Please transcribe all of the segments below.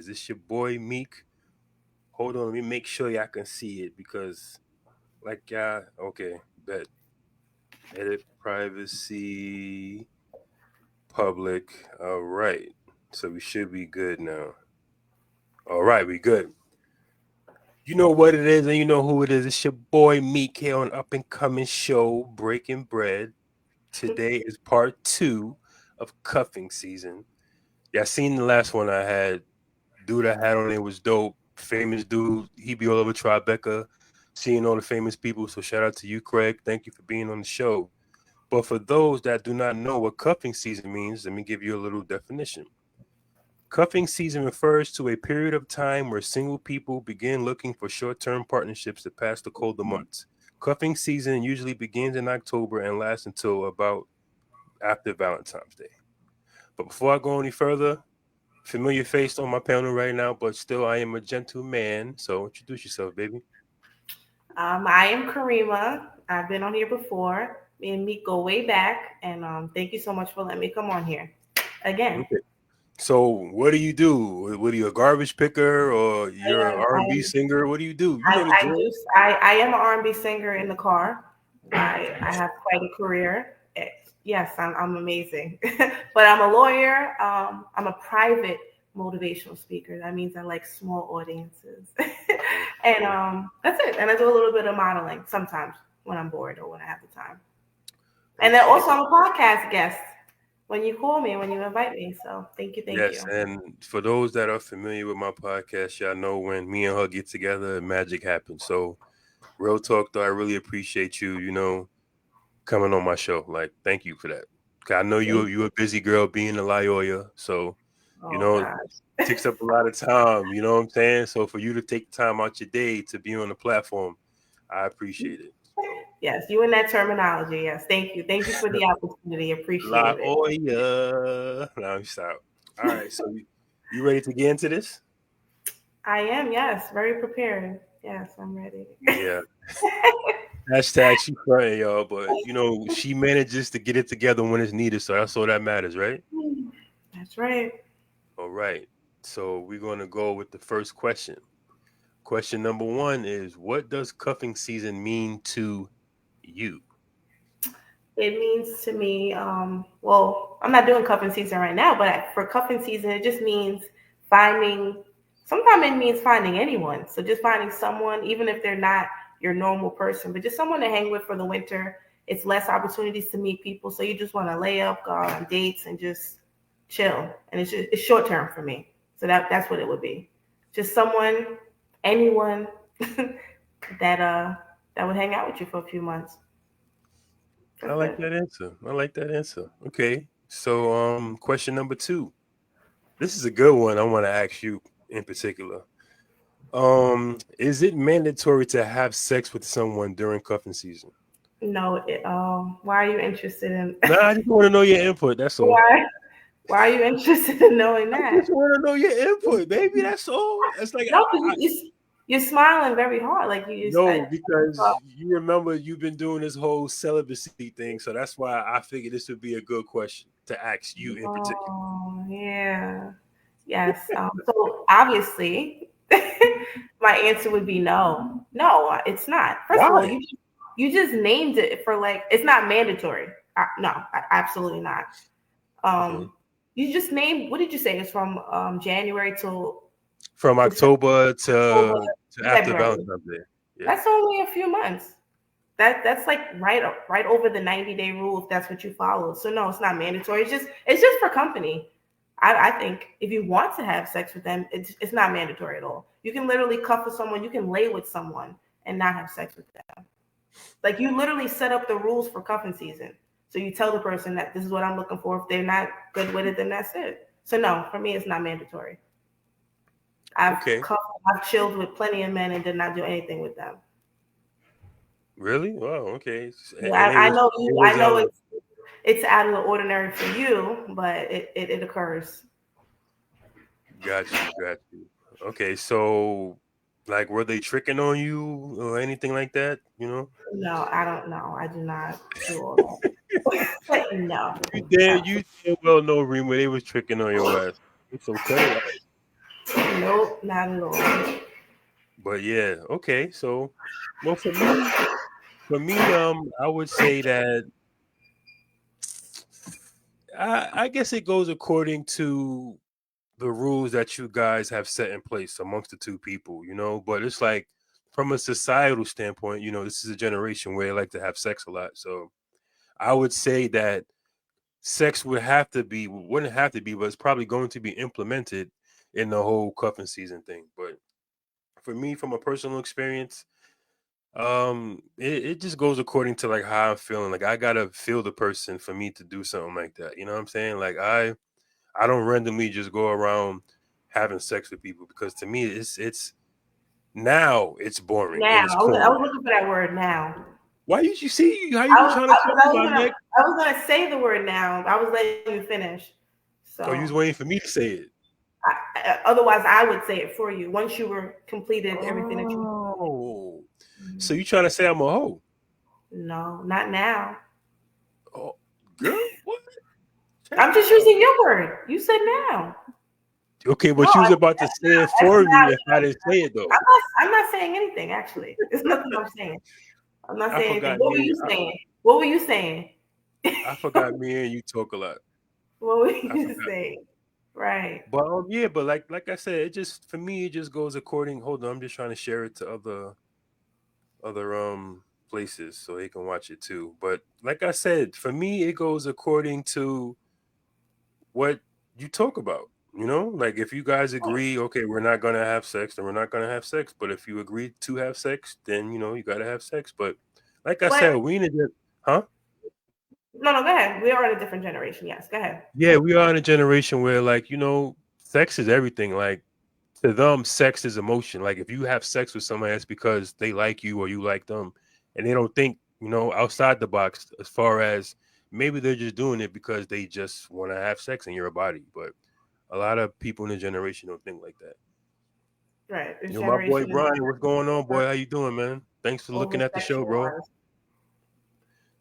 is. It's your boy Meek. Hold on, let me make sure y'all can see it because, like, y'all, okay, bet. Edit privacy, public. All right. So we should be good now. All right, we good. You know what it is and you know who it is. It's your boy Meek here on Up and Coming Show, Breaking Bread. Today is part two of cuffing season. Yeah, I seen the last one I had. Dude I had on it was dope. Famous dude. He be all over Tribeca, seeing all the famous people. So shout out to you, Craig. Thank you for being on the show. But for those that do not know what cuffing season means, let me give you a little definition. Cuffing season refers to a period of time where single people begin looking for short-term partnerships to pass the colder months. Cuffing season usually begins in October and lasts until about after Valentine's Day. But before I go any further, familiar face on my panel right now, but still I am a gentleman. So introduce yourself, baby. I am Karima. I've been on here before. Me and Meek go way back, and thank you so much for letting me come on here again. Okay. So what do you do? What are you, a garbage picker or you're an I R&B am. singer? What do you do? You know the I drill. do. I am an R&B singer in the car. I have quite a career. Yes, I'm amazing, but I'm a lawyer. I'm a private motivational speaker. That means I like small audiences, and that's it. And I do a little bit of modeling sometimes when I'm bored or when I have the time. And then Okay. also I'm a podcast guest when you call me, when you invite me. So thank you, thank Yes, you. and for those that are familiar with my podcast, y'all know when me and her get together, magic happens. So, real talk though, I really appreciate you, coming on my show. Like, thank you for that. 'Cause I know Thank you a busy girl being a lawyer, so you Oh know, gosh. takes up a lot of time. You know what I'm saying? So for you to take time out your day to be on the platform, I appreciate it. So, Yes, you and that terminology. Yes, thank you. Thank you for the opportunity. Appreciate it. lawyer. Now stop. All right, so you ready to get into this? I am, yes, very prepared. Yes, I'm ready. Yeah. Hashtag she crying, y'all, but she manages to get it together when it's needed, so that's all that matters, right? That's right. All right. So we're gonna go with the first question. Question number one is, what does cuffing season mean to you? It means to me, well, I'm not doing cuffing season right now, but for cuffing season, it just means finding, sometimes it means finding anyone. So just finding someone, even if they're not your normal person, but just someone to hang with for the winter. It's less opportunities to meet people. So you just want to lay up, go out on dates, and just chill. And it's short term for me. So that's what it would be. Just someone, anyone that that would hang out with you for a few months. I That's like it. that answer. I like that answer. Okay. So question number two. This is a good one I want to ask you in particular. Is it mandatory to have sex with someone during cuffing season? No, why are you interested in Nah, I just want to know your input. That's all. why why are you interested in knowing I that? just want to know your input, baby. That's all. It's like No, because you're smiling very hard, like you just no, because you remember you've been doing this whole celibacy thing, so that's why I figured this would be a good question to ask you in particular. oh yeah, yes. So obviously, my answer would be no. No, it's not. First of all, Why? you just named it for like it's not mandatory. No, absolutely not. Mhm. Um, you just named. What did you say? It's from January till From December, October October, to after February. Valentine's Day. Yeah. That's only a few months. That's like right over the 90-day rule if that's what you follow. So no, it's not mandatory. It's just for company. I think if you want to have sex with them, it's not mandatory at all. You can literally cuff with someone, you can lay with someone and not have sex with them. Like you literally set up the rules for cuffing season. So you tell the person that this is what I'm looking for. If they're not good with it, then that's it. So no, for me, it's not mandatory. I've Okay. cuffed, I've chilled with plenty of men and did not do anything with them. Really? Wow. Okay. Yeah, And I know it you. was I know it's out of the ordinary for you, but it occurs. got you, got you. Okay, so like were they tricking on you or anything like that? No, I don't know. I do not do all that. No, You damn well know Rima, they was tricking on your ass. It's okay. Nope, not at all. But yeah, okay. So, well, for me, I would say that I guess it goes according to the rules that you guys have set in place amongst the two people, But it's like from a societal standpoint, this is a generation where they like to have sex a lot. So I would say that sex wouldn't have to be, but it's probably going to be implemented in the whole cuffing season thing. But for me, from a personal experience, it just goes according to like how I'm feeling. Like I gotta feel the person for me to do something like that. You know what I'm saying? Like I don't randomly just go around having sex with people because to me it's now it's boring Now, and it's I corny. was looking for that word now. Why you see how you be trying to cut Because me, my neck? I was gonna say the word now. I was letting you finish. Or you So was waiting for me to say it? otherwise, I would say it for you once you were completed everything that you. Oh, so Mhm. you trying to say I'm a hoe? No, not now. Oh, girl, what? Check I'm just this out. using your word. You said now. Okay, No, but you was about to say it that's for me not. if I didn't say it though. I'm not saying anything. Actually, there's nothing I'm saying. I'm not I saying anything. forgot What were me. you saying? What were you saying? I forgot me and you talk a lot. What were I you forgot. saying? Right. But yeah, but like I said, it just for me it just goes according. Hold on, I'm just trying to share it to other places so they can watch it too. But like I said, for me it goes according to what you talk about. Like if you guys agree, okay, we're not gonna have sex, then we're not gonna have sex. But if you agree to have sex, then you gotta have sex. But like I But said, we need to, huh? no, no. Go ahead. We are in a different generation. Yes. Go ahead. Yeah, we are in a generation where like sex is everything. Like to them, sex is emotion. Like if you have sex with somebody, that's because they like you or you like them, and they don't think outside the box. As far as maybe they're just doing it because they just want to have sex in your body. But a lot of people in the generation don't think like that. Right. This My boy generation is Brian, what's going on, boy? How you doing, man? Thanks for over looking at the show, bro. sexualized.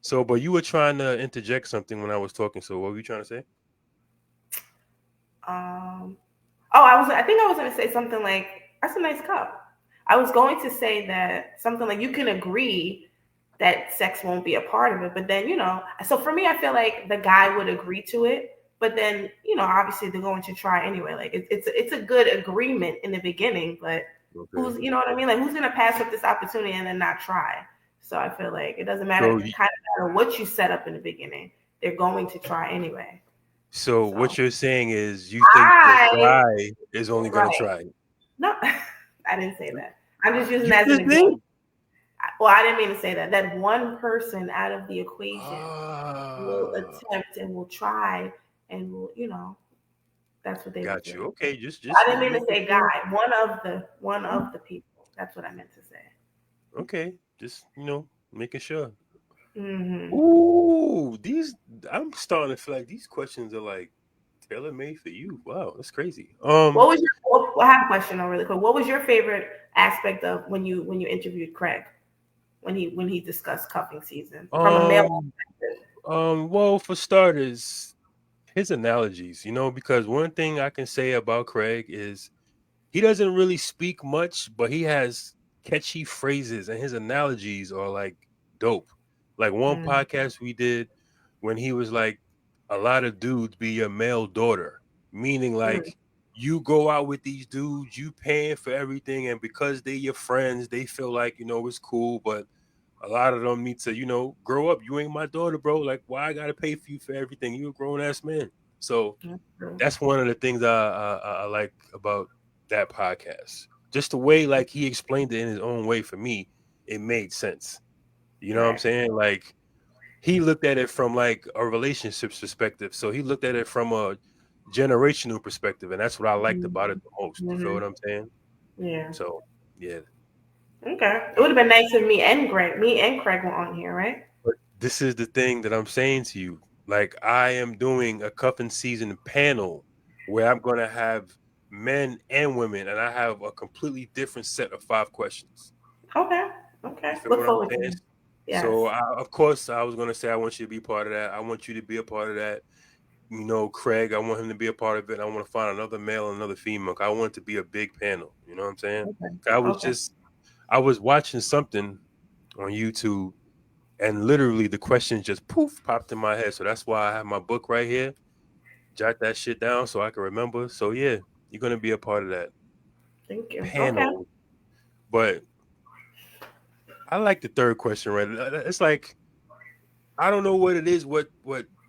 So, but you were trying to interject something when I was talking. So, what were you trying to say? Um. Oh, I was. I think I was going to say something like, "That's a nice cup." I was going to say that something like you can agree that sex won't be a part of it, but then So for me, I feel like the guy would agree to it, but then obviously they're going to try anyway. Like it's a good agreement in the beginning, but Okay. who's what I mean? Like who's going to pass up this opportunity and then not try? So I feel like it doesn't matter, So, kind of matter what you set up in the beginning. They're going to try anyway. so So what you're saying is you think the I guy is only gonna right. try. No, I didn't say that. I'm just using You that as an just did? example. Well, I didn't mean to say that. That one person out of the equation will Ah, attempt and will try and will, that's what they will got do. you. Okay, just I just didn't mean to making say sure. guy. One of the people. That's what I meant to say. Okay, just making sure. Hmm. Ooh, these I'm starting to feel like these questions are like tailor made for you. Wow, that's crazy. What was your? Well, I have a question though, really quick. What was your favorite aspect of when you interviewed Craig when he discussed cuffing season from a male um, perspective? well, for starters, his analogies. Because one thing I can say about Craig is he doesn't really speak much, but he has catchy phrases and his analogies are like dope. Like one Mm, podcast we did when he was like, a lot of dudes be your male daughter, meaning mm, like you go out with these dudes, you paying for everything, and because they your friends, they feel like it's cool, but a lot of them need to grow up. You ain't my daughter, bro. Like why I gotta pay for you for everything? You a grown ass man. So mm, that's one of the things I like about that podcast. Just the way like he explained it in his own way for me, it made sense. You know what I'm right. saying? Like he looked at it from like a relationships perspective. So he looked at it from a generational perspective, and that's what I liked about it the most. You feel Mm-hmm. what I'm saying? Yeah. So yeah. Okay. It would have been nice if me and Craig were on here, right? But this is the thing that I'm saying to you. Like I am doing a cuffing season panel where I'm gonna have men and women, and I have a completely different set of 5 questions. Okay. Okay. You feel Look what I'm forward to saying? it. Yes. So, of course, I was gonna say I want you to be part of that. I want you to be a part of that. Craig, I want him to be a part of it. I want to find another male and another female. I want it to be a big panel. You know what I'm saying? Okay. I was Okay. just I was watching something on YouTube, and literally the question just poof popped in my head. So that's why I have my book right here. Jot that shit down so I can remember. So yeah, you're gonna be a part of that Thank you. Okay. panel. But I like the third question, right? It's like I don't know what it is, what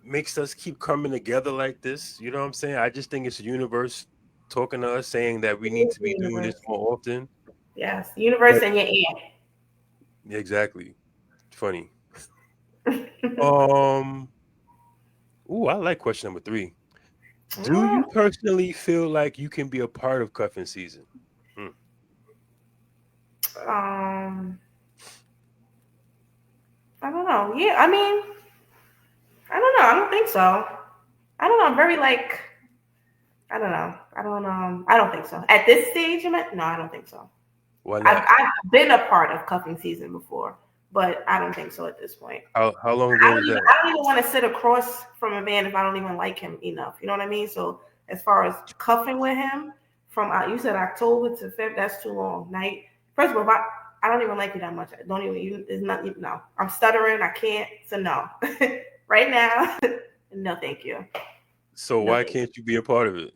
makes us keep coming together like this. You know what I'm saying? I just think it's the universe talking to us, saying that we It need is to the be doing this universe. more often. Yes. Universe But and your aunt. exactly, funny. Um, ooh, I like question number three. Do you Well, personally feel like you can be a part of cuffing season? Hmm. um, I don't know. Yeah, I mean, I don't know. I don't think so. I don't know. I'm very like, I don't know. I don't think so. At this stage, no, I don't think so. Why I've not? I've been a part of cuffing season before, but I don't think so at this point. How long ago was that? I don't even want to sit across from a man if I don't even like him enough. You know what I mean? So as far as cuffing with him, from you said October to Feb, that's too long. Night. First of all, I don't even like you that much. I don't even. You, it's not. No, I'm stuttering. I can't. So no. Right now, no, thank you. So No, why thank you. can't you be a part of it?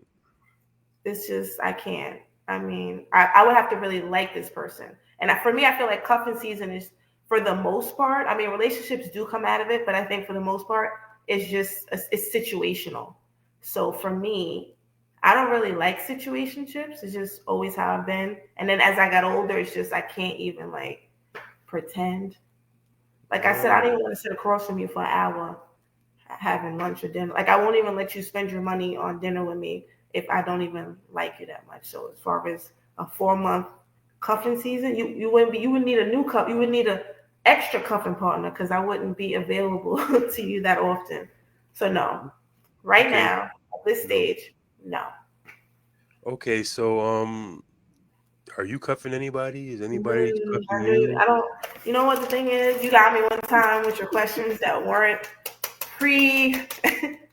It's just I can't. I mean, I would have to really like this person, and for me, I feel like cuffing season is for the most part. I mean, relationships do come out of it, but I think for the most part, it's situational. So for me, I don't really like situationships. It's just always how I've been. And then as I got older, it's just I can't even like pretend. Like I said, I don't Oh, even want to sit across from you for an hour having lunch or dinner. Like I won't even let you spend your money on dinner with me if I don't even like you that much. So as far as a 4 month cuffing season, you would need a new cuff. You would need a extra cuffing partner because I wouldn't be available to you that often. So no, right okay. now at this No. stage, no. Okay, so are you cuffing anybody? Is anybody cuffing I knew you? I don't. You know what the thing is? You got me one time with your questions that weren't pre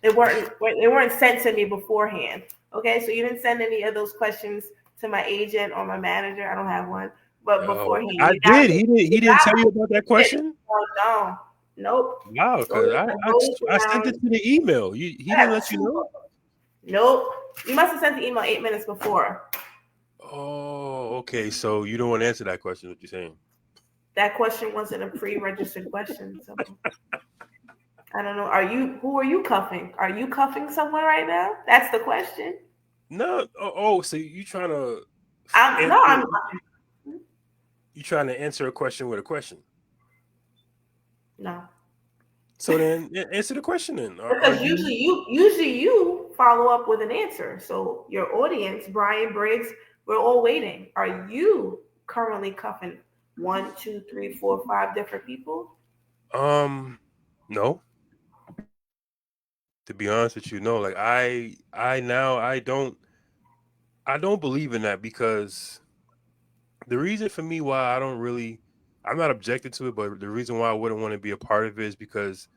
they weren't sent to me beforehand. Okay, so you didn't send any of those questions to my agent or my manager. I don't have one, but Oh, beforehand, I you got did. me. He You didn't got tell you about that me. question? Oh no, nope. Wow, Goes because goes I sent it around. to the email. He I didn't have let you two. know? Nope. You must have sent the email 8 minutes before. Oh, okay. So you don't want to answer that question, what you're saying? That question wasn't a pre-registered question, so I don't know. Are you? Who are you cuffing? Are you cuffing someone right now? That's the question. No. So you trying to I'm answer no. I'm you trying to answer a question with a question. no. So then answer the question then. Are Because you usually you follow up with an answer. So your audience, Brian Briggs, we're all waiting. Are you currently cuffing one, two, three, four, five different people? no, to be honest with you, no. Like I now I don't believe in that because the reason for me why I don't really I'm not objected to it, but the reason why I wouldn't want to be a part of it is because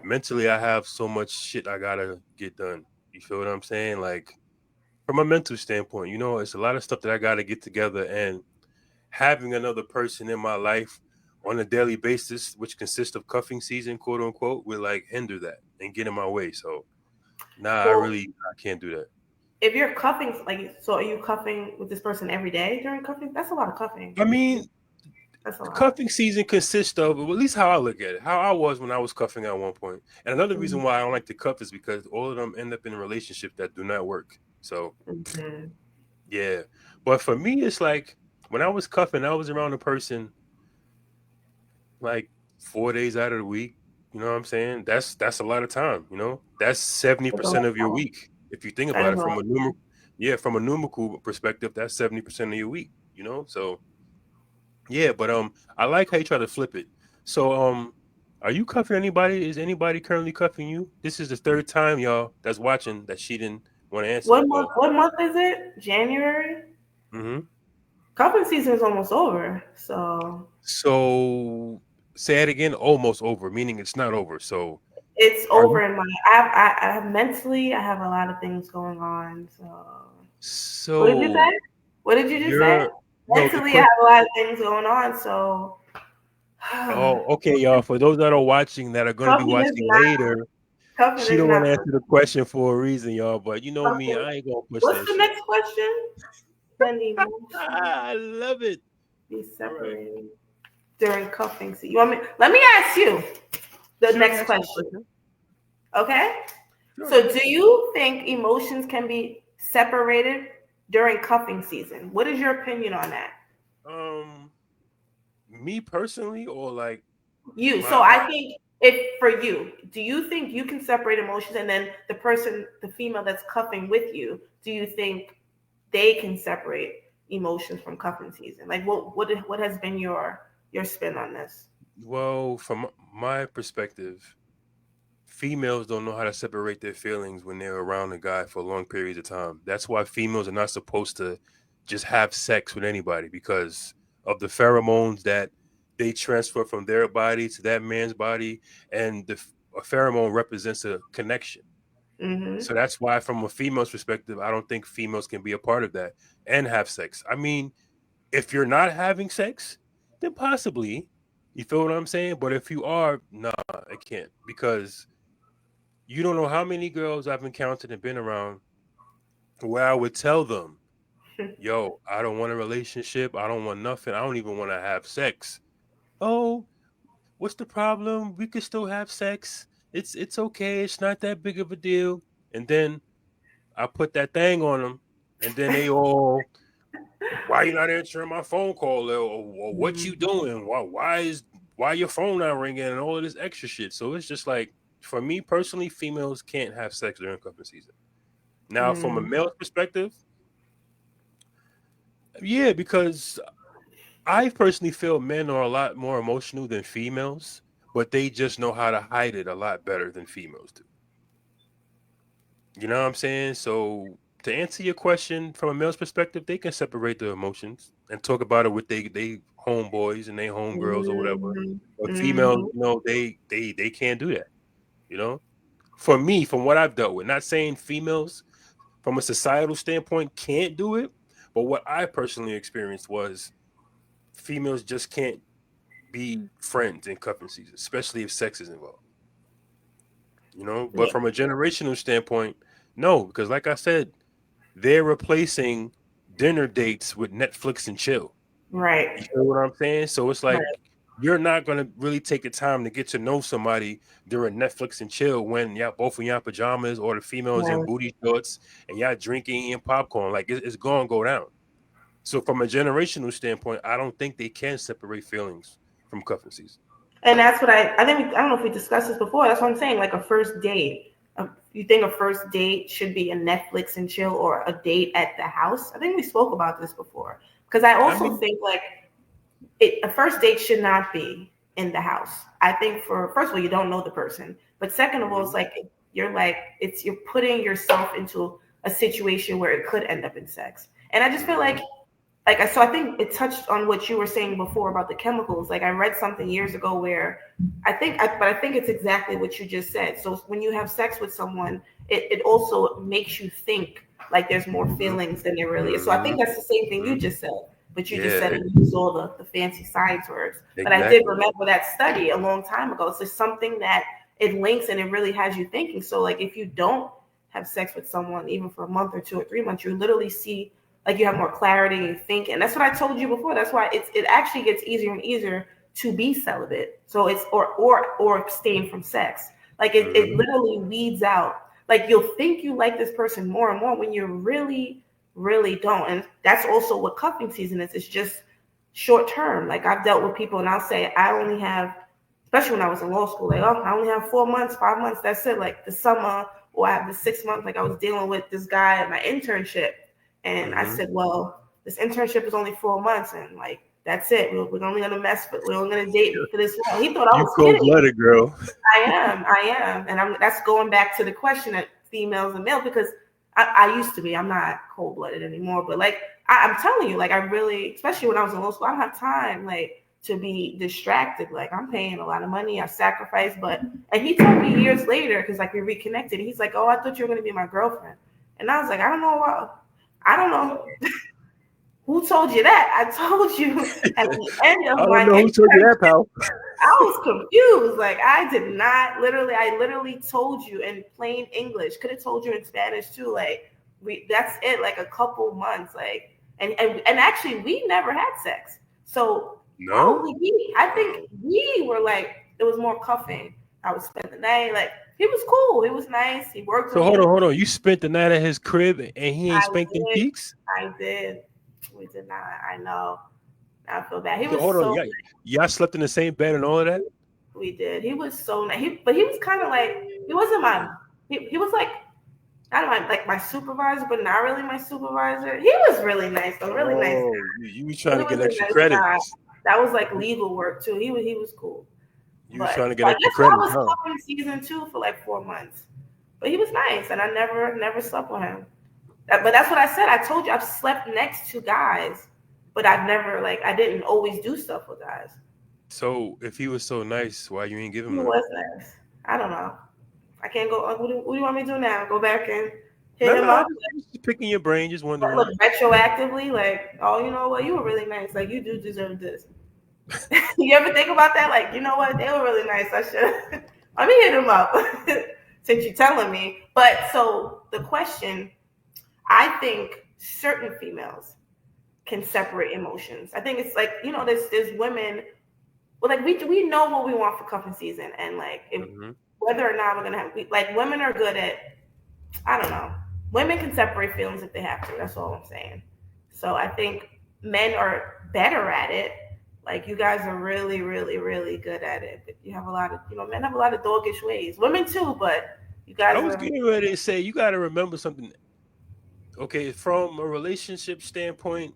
mentally I have so much shit I gotta get done. You feel what I'm saying? Like from a mental standpoint, it's a lot of stuff that I gotta get together, and having another person in my life on a daily basis, which consists of cuffing season, quote unquote, would like hinder that and get in my way. So nah, Well, I can't do that. if you're cuffing, like, so are you cuffing with this person every day during cuffing? That's a lot of cuffing. I mean, That's a the lot. cuffing season consists of, well, at least how I look at it, how I was when I was cuffing at one point. And another reason why I don't like to cuff is because all of them end up in a relationship that do not work. So Mm-hmm. yeah. But for me, it's like when I was cuffing, I was around a person like 4 days out of the week. You know what I'm saying? That's a lot of time. That's seventy That's a lot percent of your of time. week. If you think That about is it a lot. from a numerical perspective, that's 70% of your week. So yeah. But I like how you try to flip it. So are you cuffing anybody? Is anybody currently cuffing you? This is the third time, y'all, that's watching that she didn't want to answer. What month? Well, What month is it? January. mm-hmm. Cuffing season is almost over. So So say it again. Almost over, meaning it's not over. So. It's Are you? over in my. I have mentally. I have a lot of things going on. So, what did you So say? What did you just say? you're no the Mentally, I question. have a lot of things going on. So, Oh, okay, y'all. For those that are watching, that are going to be Cuffin is watching not. later, Cuffin she is don't want not to for answer the question for a reason, y'all. But you know me, Cuffin. I ain't gonna push What's that the shit. next question? When emotions I love it. be All right, separated during cuffing season. You want me? Let me ask you the sure. next Ask me a question. question. Okay. Sure. So, do you think emotions can be separated during cuffing season? What is your opinion on that? Um, Me personally, or like You. So, my I think if for you, do you think you can separate emotions, and then the person, the female that's cuffing with you, do you think they can separate emotions from cuffing season? Like, what has been your spin on this? well, from my perspective, females don't know how to separate their feelings when they're around a guy for long periods of time. That's why females are not supposed to just have sex with anybody because of the pheromones that they transfer from their body to that man's body, and a pheromone represents a connection. Mm-hmm. So that's why, from a female's perspective, I don't think females can be a part of that and have sex. I mean, if you're not having sex, then possibly. You feel what I'm saying? But if you are, nah, I can't because you don't know how many girls I've encountered and been around where I would tell them, yo, I don't want a relationship. I don't want nothing. I don't even want to have sex. Oh, what's the problem? We could still have sex. It's okay. It's not that big of a deal. And then I put that thing on them, and then they all, why you not answering my phone call? Or what you doing? Why your phone not ringing and all of this extra shit? So it's just like, for me personally, females can't have sex during cuffing season. Now, from a Mm. male perspective, yeah, because I personally feel men are a lot more emotional than females, but they just know how to hide it a lot better than females do. You know what I'm saying? So to answer your question from a male's perspective, they can separate the emotions and talk about it with they homeboys and they homegirls or whatever. Mhm. But females, Mhm. they can't do that. You know, for me, from what I've dealt with, not saying females from a societal standpoint can't do it, but what I personally experienced was females just can't be friends in cuffing season, especially if sex is involved. You know, but Yeah. from a generational standpoint, no, because like I said, they're replacing dinner dates with Netflix and chill. You Right. feel what I'm saying? So it's like Right. you're not gonna really take the time to get to know somebody during Netflix and chill when y'all both in y'all pajamas or the females in Right. booty shorts and y'all drinking and popcorn. Like it's gonna go down. So from a generational standpoint, I don't think they can separate feelings from cuffing season. And that's what I think. I don't know if we discussed this before. That's what I'm saying. Like a first date. You think a first date should be a Netflix and chill or a date at the house? I think we spoke about this before. Because I I also mean, think like a first date should not be in the house. I think for first of all, you don't know the person, but second of all, it's mhm, like you're putting yourself into a situation where it could end up in sex. And I just feel mhm, so I think it touched on what you were saying before about the chemicals. Like I read something years ago where but I think it's exactly what you just said. So when you have sex with someone, it also makes you think like there's more mhm, feelings than there really is. So I think mhm, that's the same thing you mhm. just said, but you just Yeah, said it used all the fancy science words. But I did exactly. remember that study a long time ago. So it's just something that it links and it really has you thinking. So like if you don't have sex with someone even for a month or 2 or 3 months, you literally see like you have more clarity and you think, and that's what I told you before. That's why it actually gets easier and easier to be celibate. So it's or abstain from sex. Like it Mhm, literally weeds out. Like you'll think you like this person more and more when you really don't. And that's also what cuffing season is. It's just short term. Like I've dealt with people and I'll say I only have, especially when I was in law school, like, oh, I only have 4 months, 5 months, that's it. Like the summer, or I have the 6 months, like I was dealing with this guy at my internship. And I mhm. said, well, this internship is only 4 months, and like that's it. We're only gonna mess, but we're only gonna date for this long. He thought I You was cold kidding. blooded, girl. I am, and I'm. That's going back to the question of females and males because I used to be. I'm not cold blooded anymore, but like I'm telling you, like I really, especially when I was in law school, I don't have time. Like to be distracted. Like, I'm paying a lot of money, I sacrificed, but and he told me years later, because like we reconnected, he's like, "Oh, I thought you were gonna be my girlfriend," and I was like, "I don't know what, I don't know." Who told you that? I told you at the end I of don't my know who told you that, internship. pal. I was confused. Like, I did not literally. I literally told you in plain English. Could have told you in Spanish too. Like, we. That's it. Like a couple months. Like, and actually, we never had sex. So No. probably I think we were like, it was more cuffing. I would spend the night. Like, he was cool. He was nice. He worked So with hold on, me. hold on. You spent the night at his crib and he ain't I spanking did. cheeks. I did. We did not. I know. I feel bad. He So was hold on, so y'all slept in the same bed and all of that. We did. He was so nice. But he was kind of like he wasn't my. He was like not like my supervisor, but not really my supervisor. He was really nice, though. Really nice Oh, guy. you was He trying to was get a extra nice guy. credits. That was like legal work too. He was cool. You was But trying to so get I extra guess that credits, was huh? covering season 2 for like 4 months. But he was nice, and I never slept with him. But that's what I said. I told you I've slept next to guys, but I've never like I didn't always do stuff with guys. So if he was so nice, why you ain't give He him none? was nice. I don't know. I can't go. What do you want me to do now? Go back and hit No, him no, up? I'm just picking your brain, just Look, wondering. retroactively, like, oh, you know what? You were really nice. Like, you do deserve this. You ever think about that? Like, you know what? They were really nice. I should let me hit him up since you're telling me. But so the question, I think certain females can separate emotions. I think it's like there's women. Well, like we know what we want for cuffing season, and like if Hmm. whether or not we're gonna have like women are good at I don't know. Women can separate feelings if they have to. That's all I'm saying. So I think men are better at it. Like you guys are really, really, really good at it. But you have a lot of, men have a lot of doggish ways. Women too, but you I guys was are. getting ready to say you got to remember something. Okay, from a relationship standpoint,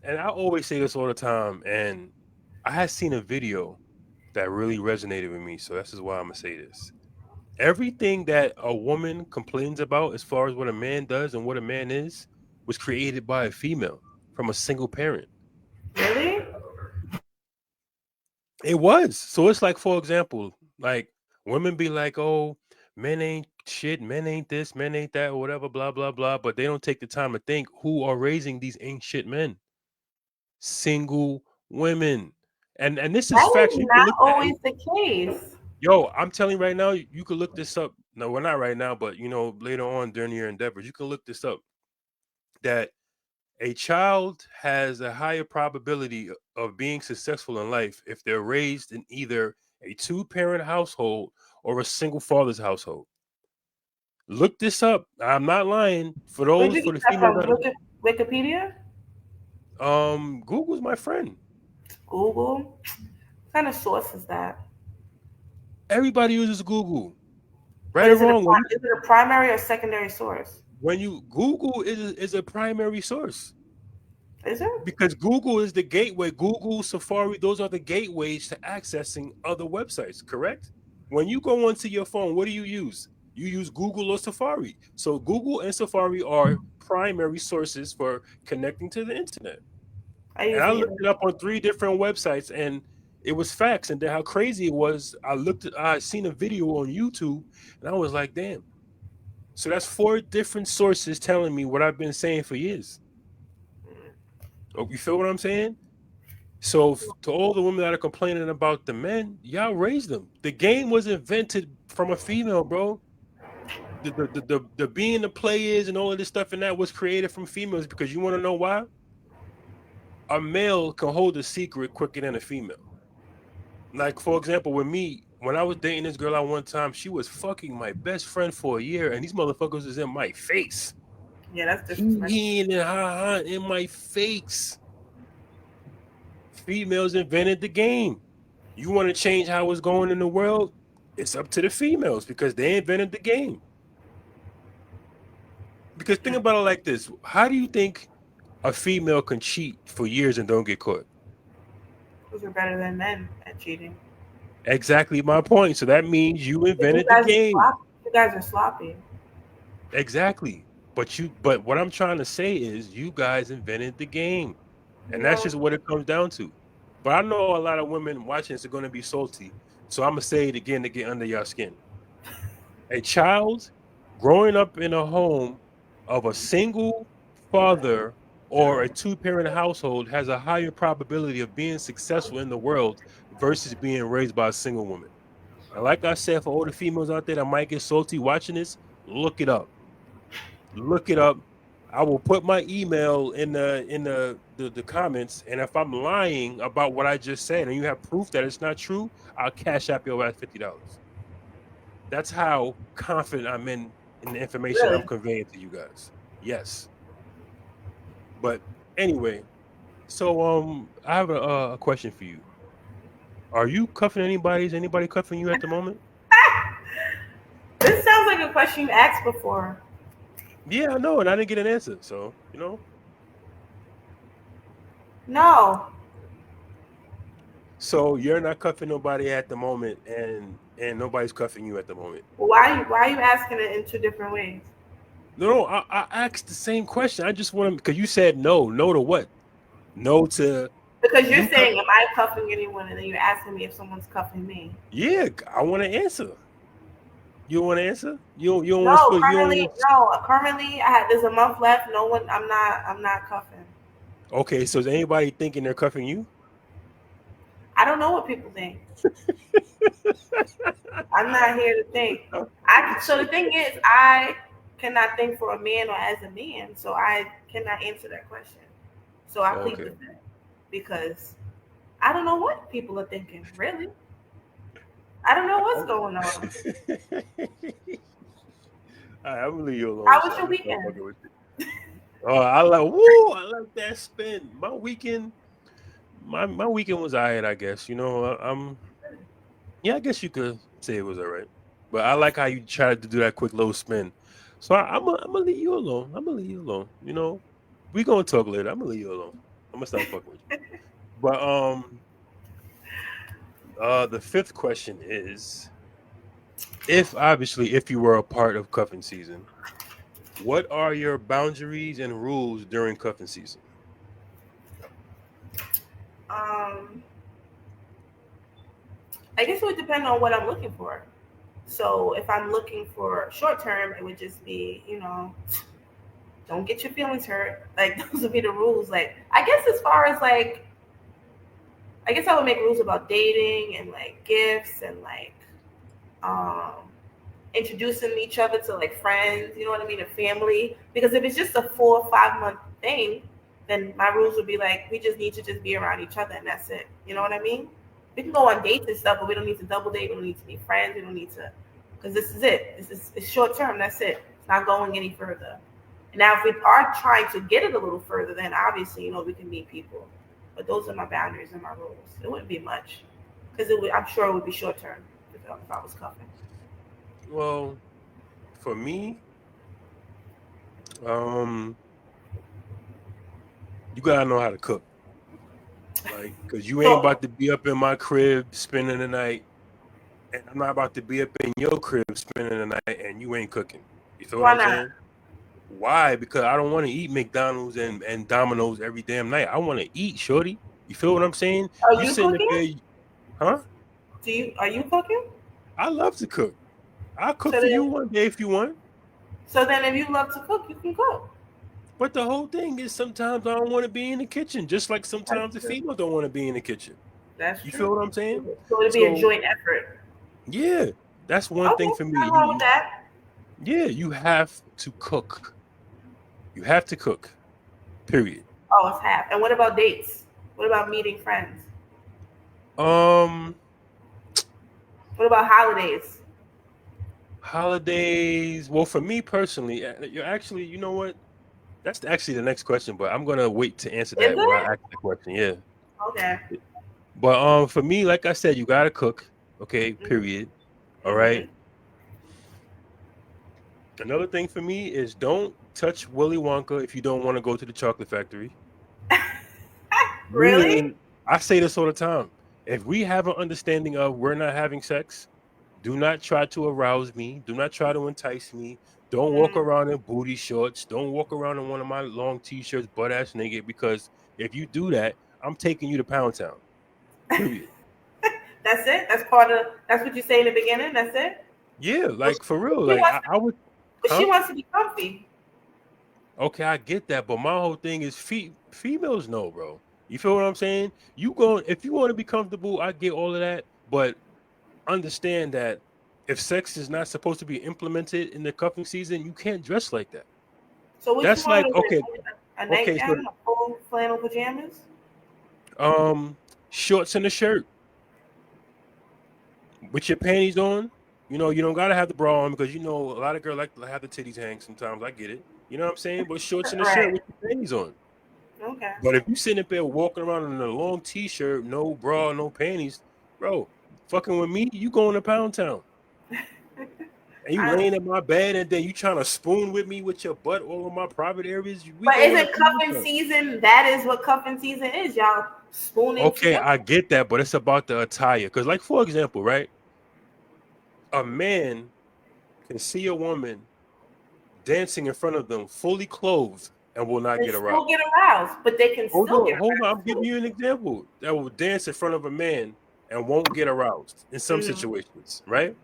and I always say this all the time, and I had seen a video that really resonated with me, so this is why I'm gonna say this. Everything that a woman complains about as far as what a man does and what a man is was created by a female from a single parent. Really? It was. So it's like, for example, like women be like, oh, men ain't shit, men ain't this, men ain't that, or whatever, blah, blah, blah. But they don't take the time to think who are raising these ain't shit men. Single women. And this is That is facts. You can not look at always the case. yo, I'm telling you right now, you can look this up. No, we're not right now, but later on during your endeavors, you can look this up. That a child has a higher probability of being successful in life if they're raised in either a two-parent household or a single father's household. Look this up. I'm not lying. Where'd you For get the that females from? that Wikipedia? Google's my friend. Google? What kind of source is that? Everybody uses Google, right But or is it a wrong. is it a primary or secondary source? When you Google is a primary source. Is it? Because Google is the gateway. Google, Safari, those are the gateways to accessing other websites, correct? When you go onto your phone, what do you use? You use Google or Safari. So Google and Safari are primary sources for connecting to the internet. I And use I neither. looked it up on 3 different websites and it was facts. And then how crazy it was, I seen a video on YouTube and I was like, damn. So that's 4 different sources telling me what I've been saying for years. Oh, you feel what I'm saying? So to all the women that are complaining about the men, y'all raised them. The game was invented from a female, bro. The being the players and all of this stuff and that was created from females because you want to know why? A male can hold a secret quicker than a female. Like for example, with me, when I was dating this girl at one time, she was fucking my best friend for a year, and these motherfuckers is in my face. Yeah, that's disrespectful. He and ha ha in my face. Females invented the game. You want to change how it's going in the world? It's up to the females because they invented the game. Because think about it like this: how do you think a female can cheat for years and don't get caught? Because we're better than men at cheating. Exactly my point. So that means you Because you invented the guys are game. sloppy. You guys are sloppy. Exactly. But what I'm trying to say is you guys invented the game. And that's No, just what it comes down to. But I know a lot of women watching this are going to be salty. So I'm going to say it again to get under your skin. A child growing up in a home of a single father or a two-parent household has a higher probability of being successful in the world versus being raised by a single woman. And like I said, for all the females out there that might get salty watching this, look it up. Look it up. I will put my email in the comments, and if I'm lying about what I just said, and you have proof that it's not true, I'll cash out your ass $50. That's how confident I'm in the information I'm Really? conveying to you guys. Yes, but anyway, so I have a question for you. Are you cuffing anybody? Is anybody cuffing you at the moment? This sounds like a question you asked before. Yeah, I know, and I didn't get an answer. So No. so you're not cuffing nobody at the moment, and nobody's cuffing you at the moment. Why are you asking it in two different ways? No, I asked the same question. I just want to because you said no. No to what? No to Because you're you cuff. saying, am I cuffing anyone? And then you're asking me if someone's cuffing me. Yeah, I want to answer. You want to answer? You don't want to No, spill. You don't currently, want. no. Currently, there's a month left. No one. I'm not cuffing. Okay, so is anybody thinking they're cuffing you? I don't know what people think. I'm not here to think. So the thing is, I cannot think for a man or as a man, so I cannot answer that question. So I plead Okay. with that because I don't know what people are thinking. Really, I don't know what's going on. All right, I'm gonna leave you alone, How was so your I'm just not weekend? fucking with you. Oh, I like that spin. My weekend was alright, I guess. Yeah, I guess you could say it was alright. But I like how you tried to do that quick little spin. So I'm gonna leave you alone. I'm gonna leave you alone. We gonna talk later. I'm gonna leave you alone. I'm gonna stop fucking with you. But the fifth question is, if you were a part of cuffing season, what are your boundaries and rules during cuffing season? Um, I guess it would depend on what I'm looking for. So if I'm looking for short term, it would just be, don't get your feelings hurt. Like those would be the rules. Like I guess as far as like, I guess I would make rules about dating and like gifts and like um introducing each other to like friends, you know what I mean, a family. Because if it's just a 4 or 5 month thing, then my rules would be like we just need to just be around each other and that's it. You know what I mean? We can go on dates and stuff, but we don't need to double date. We don't need to be friends. We don't need to, because this is it. This is it's short term. That's it. It's not going any further. And now, if we are trying to get it a little further, then obviously, we can meet people. But those are my boundaries and my rules. It wouldn't be much, because I'm sure it would be short term if I was cuffing. Well, for me, um, you gotta know how to cook. Like, cause you ain't So about to be up in my crib spending the night, and I'm not about to be up in your crib spending the night, and you ain't cooking. You feel what why I'm not? saying? Why? Because I don't want to eat McDonald's and Domino's every damn night. I want to eat, shorty. You feel what I'm saying? Are You you sitting up cooking? there, huh? Are you cooking? I love to cook. I'll cook So for you then, one day if you want. if you love to cook, you can cook. But the whole thing is sometimes I don't want to be in the kitchen, just like That's sometimes the true. females don't want to be in the kitchen. That's You true. feel what I'm saying? So it'd be a So joint effort. yeah, that's one Okay, thing for me. nothing wrong with that. You have to cook. You have to cook. Period. Oh, it's half. And what about dates? What about meeting friends? Um, What about holidays? holidays. Well, for me personally, you're actually, you know what? That's actually the next question, but I'm gonna wait to answer Is that when I it? ask the question. Yeah. Okay. But for me, like I said, you gotta cook. Okay. Period. All right. Mhm. Another thing for me is don't touch Willy Wonka if you don't want to go to the chocolate factory. Really? Meaning, I say this all the time. If we have an understanding of we're not having sex, do not try to arouse me. Do not try to entice me. Don't walk Mm. around in booty shorts. Don't walk around in one of my long t-shirts, butt ass naked. Because if you do that, I'm taking you to Pound Town. Period. That's it. That's part of. That's what you say in the beginning. That's it. Yeah, Well, like for real. she Like wants to, I would, but she huh? wants to be comfy. Okay, I get that, but my whole thing is females know, bro. You feel what I'm saying? You go if you want to be comfortable, I get all of that, but understand that if sex is not supposed to be implemented in the cuffing season, you can't dress like that. So what you That's want her like to wear? okay, A okay, so nightgown, a full flannel pajamas? um shorts and a shirt with your panties on. You know, you don't gotta have the bra on because you know a lot of girls like to have the titties hang sometimes. I get it. You know what I'm saying? But shorts and a shirt Right. with your panties on. Okay. But if you sitting up there walking around in a long t-shirt, no bra, no panties, bro, fucking with me, you going to Pound Town. And you I, laying in my bed and then you trying to spoon with me with your butt all in my private areas, we but going to isn't Pound cuffing Town. season? That is what cuffing season is. Y'all spooning Okay, together. I get that, but it's about the attire. Because, like, for example, right? A man can see a woman dancing in front of them fully clothed and will not And get still aroused. get aroused, but they can still get Hold on. I'm aroused giving too. you an example that will dance in front of a man and won't get aroused in some Mm-hmm. situations, right?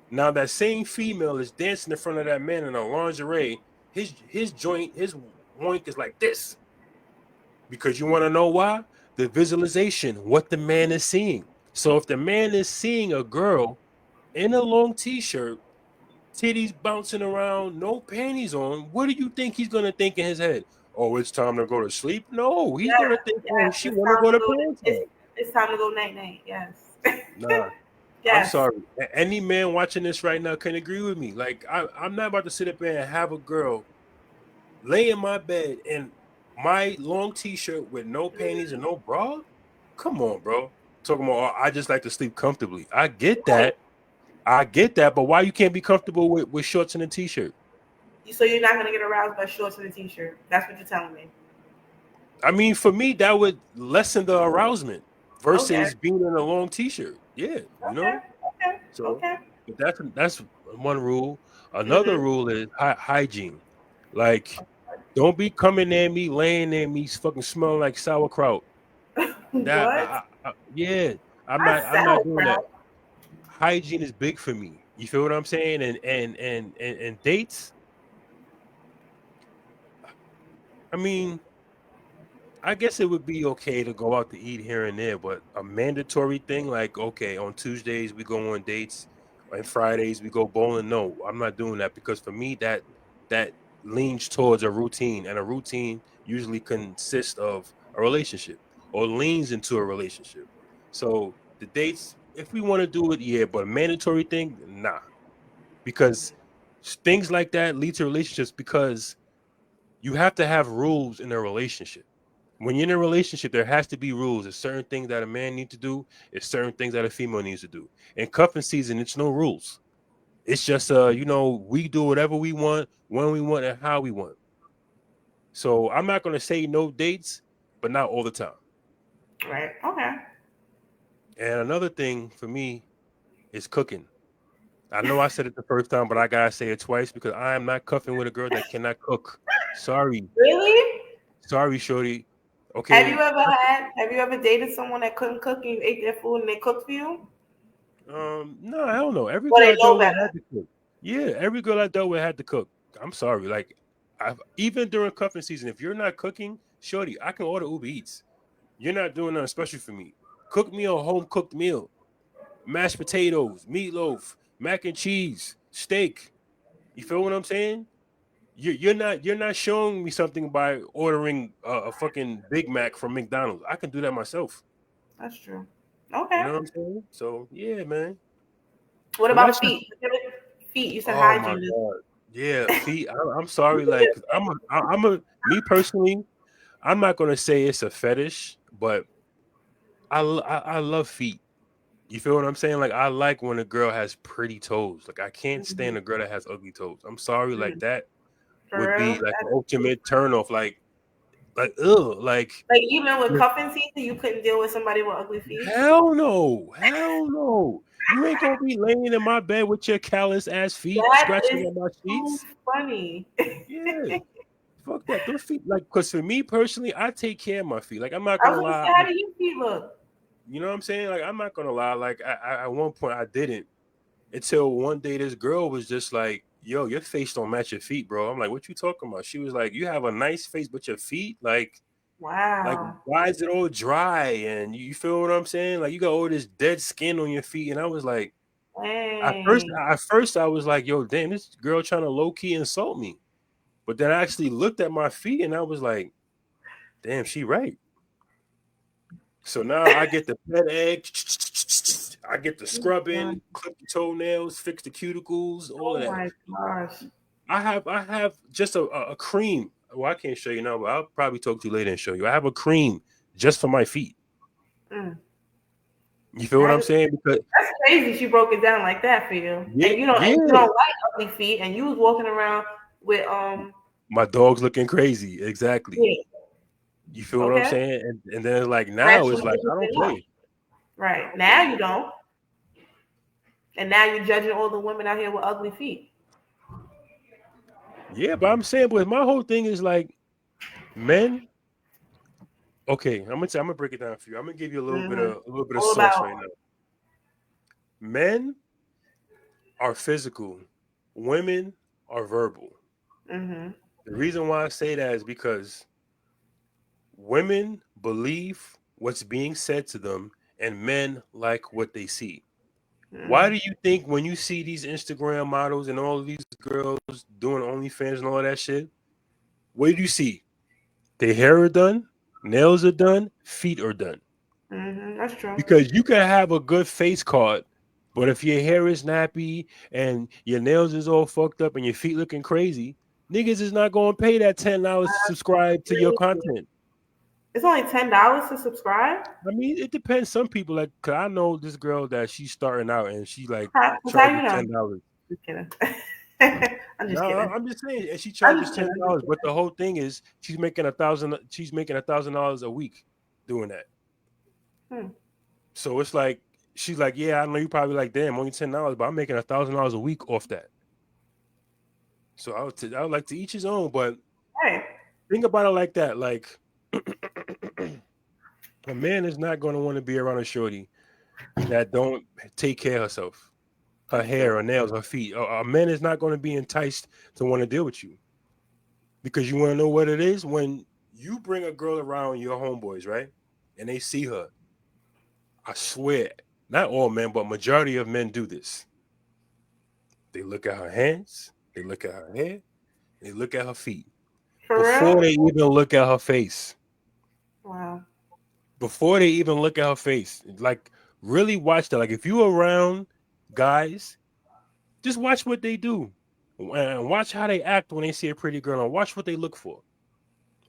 Now that same female is dancing in front of that man in a lingerie. His joint, his woink is like this because you want to know why? The visualization, what the man is seeing. So if the man is seeing a girl in a long t-shirt, titties bouncing around, no panties on, what do you think he's gonna think in his head? Oh, it's time to go to sleep. No, he's Yeah, gonna think, oh, yes. she want to go to Pound Town. It's time to go night night. Yes. Nah, I'm Yes. sorry. Any man watching this right now can agree with me. Like I'm not about to sit up there and have a girl lay in my bed in my long t-shirt with no panties and no bra. Come on, bro. Talking about oh, I just like to sleep comfortably. I get Right. that. I get that, but why you can't be comfortable with shorts and a t-shirt? So you're not gonna get aroused by shorts and a t-shirt. That's what you're telling me. I mean, for me, that would lessen the arousement Okay. versus being in a long t-shirt. Yeah, you Okay. know. Okay. So, Okay. but that's one rule. Another Mhm. rule is hygiene. Like, don't be coming near me, laying near me, fucking smelling like sauerkraut. That, What? yeah, That's I'm not doing that. sauerkraut. Hygiene is big for me. You feel what I'm saying? And dates. I mean, I guess it would be okay to go out to eat here and there, but a mandatory thing like okay, on Tuesdays we go on dates, and Fridays we go bowling. No, I'm not doing that because for me that leans towards a routine, and a routine usually consists of a relationship or leans into a relationship. So the dates, if we want to do it, yeah, but a mandatory thing, nah, because things like that lead to relationships because you have to have rules in a relationship. When you're in a relationship, there has to be rules. There's certain things that a man needs to do. There's certain things that a female needs to do. In cuffing season, it's no rules. It's just we do whatever we want, when we want, and how we want. So I'm not gonna say no dates, but not all the time. Right. Okay. And another thing for me is cooking. I know I said it the first time, but I gotta say it twice because I am not cuffing with a girl that cannot cook. Sorry, Really? sorry, shorty. Okay, Have you ever dated someone that couldn't cook and you ate their food and they cooked for you? No, I don't know. Every Well, girl they I know dealt with better. had to cook. Yeah, every girl I dealt with had to cook. I'm sorry, like, even during cuffing season, if you're not cooking, shorty, I can order Uber Eats. You're not doing nothing special for me. Cook me a home cooked meal, mashed potatoes, meatloaf, mac and cheese, steak. You feel what I'm saying? You're not showing me something by ordering a fucking Big Mac from McDonald's. I can do that myself. That's true. You Okay. know what I'm saying? So yeah, man. What But about that's just feet? Feet. You said oh my hygiene. god. Yeah, feet. I'm sorry. Like I'm a me personally. I'm not gonna say it's a fetish, but I love feet. You feel what I'm saying? Like I like when a girl has pretty toes. Like I can't stand Mm-hmm. a girl that has ugly toes. I'm sorry. Like that For would be real? like the That's true. ultimate turn off. Like ugh. Like Like even with cuffing season, you couldn't deal with somebody with ugly feet. hell no, hell no. You ain't gonna be laying in my bed with your callous ass feet That scratching is at my too sheets. funny. Yeah. Fuck that. Those feet, like, because for me personally, I take care of my feet. Like, I'm not I gonna was gonna lie. say, how do your feet look? You know what I'm saying? Like I'm not gonna lie. Like at one point I didn't until one day this girl was just like, "Yo, your face don't match your feet, bro." I'm like, "What you talking about?" She was like, "You have a nice face, but your feet, like Wow. why is it all dry?" And you feel what I'm saying? Like you got all this dead skin on your feet, and I was like, Dang. at first I was like, "Yo, damn, this girl trying to low key insult me." But then I actually looked at my feet, and I was like, "Damn, she right." So now I get the pet egg, I get the scrubbing, clip the toenails, fix the cuticles, all Oh of that. my gosh. I have just a cream. Well, I can't show you now, but I'll probably talk to you later and show you. I have a cream just for my feet. Mm. You feel what That I'm is, saying? Because that's crazy. She broke it down like that for you, yeah, and you yeah, don't like ugly feet, and you was walking around with my dog's looking crazy. Exactly. yeah. You feel what I'm Okay. saying? And then like now Scratching it's like I don't everything up. play. I Right don't play now no you more. don't, and now you're judging all the women out here with ugly feet. Yeah, but I'm saying, but my whole thing is like men. Okay, I'm gonna break it down for you. I'm gonna give you Hmm. a little bit of All sauce about. right now. Men are physical, women are verbal. Hmm. The reason why I say that is because women believe what's being said to them, and men like what they see. Why do Hmm. you think when you see these Instagram models and all of these girls doing OnlyFans and all that shit, what do you see? Their hair are done, nails are done, feet are done. Hmm. That's true. Because you can have a good face card, but if your hair is nappy and your nails is all fucked up and your feet looking crazy, niggas is not going to pay that $10 to subscribe to your Crazy. content. It's only $10 to subscribe. I mean, it depends. Some people like, cause I know this girl that she's starting out and she like How charges you know? $10. Just kidding. I'm No, just kidding. I'm just saying, and she I'm charges just ten kidding. I'm just dollars. But kidding. the whole thing is, she's making $1,000. She's making $1,000 a week doing that. Hmm. So it's like she's like, yeah, I know you probably like, damn, only $10, but I'm making $1,000 a week off that. So I would like to each his own, but Hey. think about it like that. Like a man is not going to want to be around a shorty that don't take care of herself, her That's true. hair, her nails, her feet. A man is not going to be enticed to want to deal with you because you want to know what it is when you bring a girl around your homeboys, right? And they see her. I swear, not all men, but majority of men do this. They look at her hands, they look at her hair, they look at her feet For before real? they even look at her face. Wow. Before they even look at her face, like really watch that. Like if you around guys, just watch what they do and watch how they act when they see a pretty girl and watch what they look for.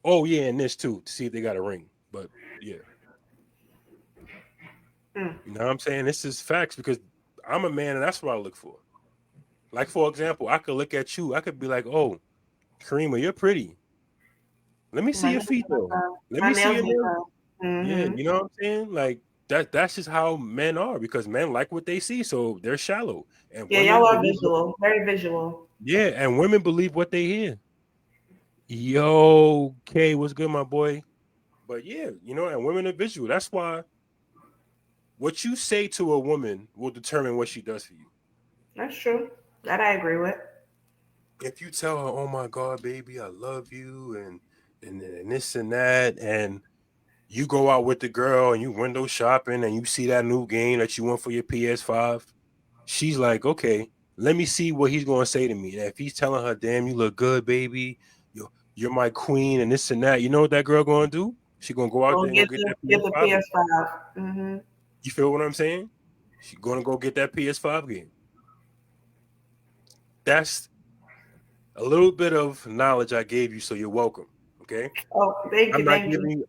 Oh yeah, and this too to see if they got a ring. But yeah, Mm. you know what I'm saying? This is facts because I'm a man and that's what I look for. Like for example, I could look at you, I could be like, "Oh, Karima, you're pretty. Let me see My your nails feet need though. done. Let My me see nails your need nails." done. Yeah, Mm-hmm. you know what I'm saying? Like that's just how men are because men like what they see, so they're shallow. And Yeah, women y'all are believe what visual. Very visual. yeah, and women believe what they hear. Yo, K, what's good, my boy? But yeah, and women are visual. That's why what you say to a woman will determine what she does for you. That's true. That I agree with. If you tell her, "Oh my God, baby, I love you," and this and that, and you go out with the girl and you window shopping and you see that new game that you want for your PS5, she's like, okay, let me see what he's going to say to me. And if he's telling her, damn, you look good, baby, you're my queen and this and that, you know what that girl going to do? She going to go out Go there and go get that get the PS5 game. PS5. Mm-hmm. You feel what I'm saying? She's going to go get that PS5 game. That's a little bit of knowledge I gave you, so you're welcome. Okay? Oh, thank I'm you, not thank you. giving you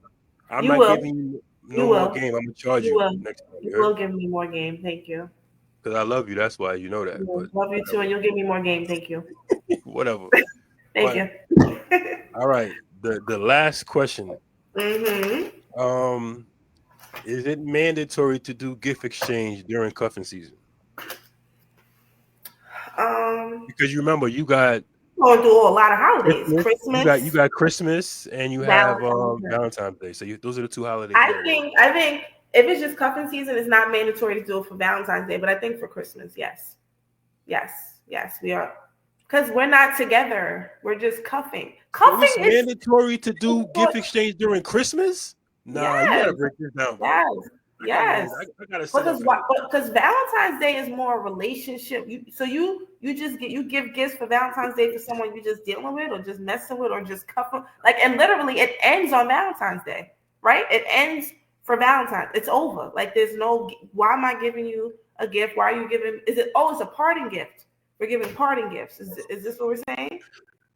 I'm You not will. giving you You no more will. game. I'm gonna charge You you will. next time. You You will heard? give me more game. Thank you. Because I love you. That's why you know that. Yeah, But love you too, and whatever. you'll give me more game. Thank you. Whatever. Thank But you. all right. The last question. Mm-hmm. Um, is it mandatory to do gift exchange during cuffing season? Um, Because you remember you got we're gonna do a lot of holidays. Christmas, you Christmas, got Christmas, and you have Valentine's Day. Valentine's Day. So those are the two holidays you I got to work. think I think If it's just cuffing season, it's not mandatory to do it for Valentine's Day. But I think for Christmas, yes, yes, yes, we are, because we're not together. We're just cuffing. So Cuffing it's is mandatory to do for, gift exchange during Christmas? Nah, you yes, gotta break this down, bro. yes, I gotta yes. I gotta sit Because up in what? this. Because Valentine's Day is more a relationship. You just you give gifts for Valentine's Day for someone you just dealing with or just messing with or just cuffing, like, and literally it ends on Valentine's Day, right? It ends for Valentine's. It's over. Like there's no, why am I giving you a gift? Why are you giving? Is it, oh, it's a parting gift? We're giving parting gifts. Is this what we're saying?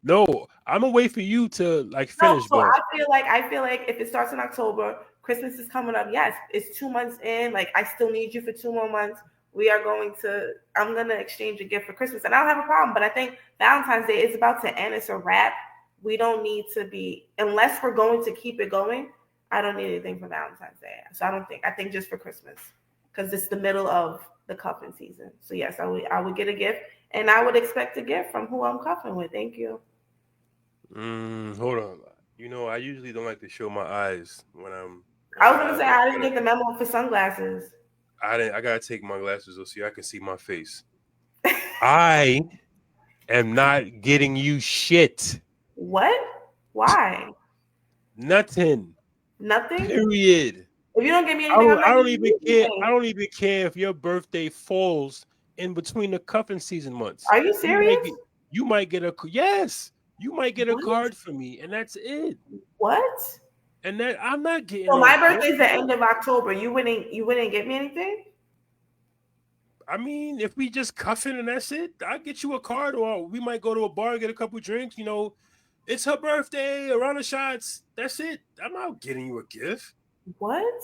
No, I'm gonna wait for you to like No, finish, so but I feel like if it starts in October, Christmas is coming up. Yes, it's 2 months in. Like I still need you for 2 more months. We are going to. I'm gonna exchange a gift for Christmas, and I don't have a problem. But I think Valentine's Day is about to end. It's a wrap. We don't need to be, unless we're going to keep it going. I don't need anything for Valentine's Day. So I don't think. I think just for Christmas, because it's the middle of the cuffing season. So yes, I would get a gift, and I would expect a gift from who I'm cuffing with. Thank you. hold on. You know, I usually don't like to show my eyes when I I'm was gonna say laughing, I didn't but get the memo for sunglasses. I didn't. I gotta take my glasses off so I can see my face. I am not getting you shit. What? Why? Nothing. Nothing? Period. If you don't give me anything, I'm I not don't giving even you care. I anything. don't even care if your birthday falls in between the cuffing season months. Are you You might serious? get you might get a yes. You might get a What? card for me, and that's it. What? And that I'm not getting So no my gift. birthday's the end of October. You wouldn't get me anything? I mean, if we just cuffing and that's it, I'll get you a card, or we might go to a bar and get a couple drinks. You know, it's her birthday, a round of shots. That's it. I'm not getting you a gift. What?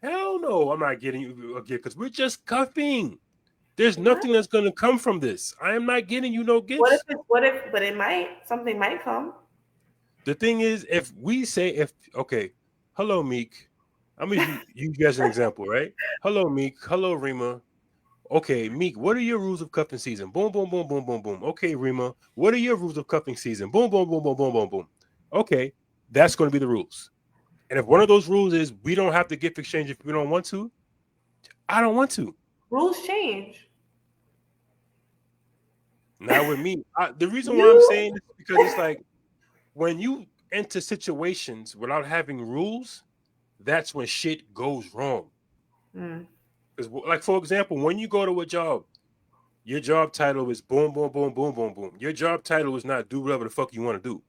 Hell no, I'm not getting you a gift because we're just cuffing. There's What? nothing that's gonna come from this. I am not getting you no What if gifts. it's what if but it might, something might come. The thing is, if we say if okay, hello Meek, I'm gonna use you as an example, right? Hello Meek, hello Rima. Okay, Meek, what are your rules of cuffing season? Boom, boom, boom, boom, boom, boom. Okay, Rima, what are your rules of cuffing season? Boom, boom, boom, boom, boom, boom, boom. Okay, that's going to be the rules. And if one of those rules is we don't have to gift exchange if we don't want to, I don't want to. Rules change. Not with me. The reason why I'm You saying this is because it's like when you enter situations without having rules, that's when shit goes wrong. mm, Because, like for example, when you go to a job, your job title is boom, boom, boom, boom, boom, boom. Your job title is not do whatever the fuck you want to do.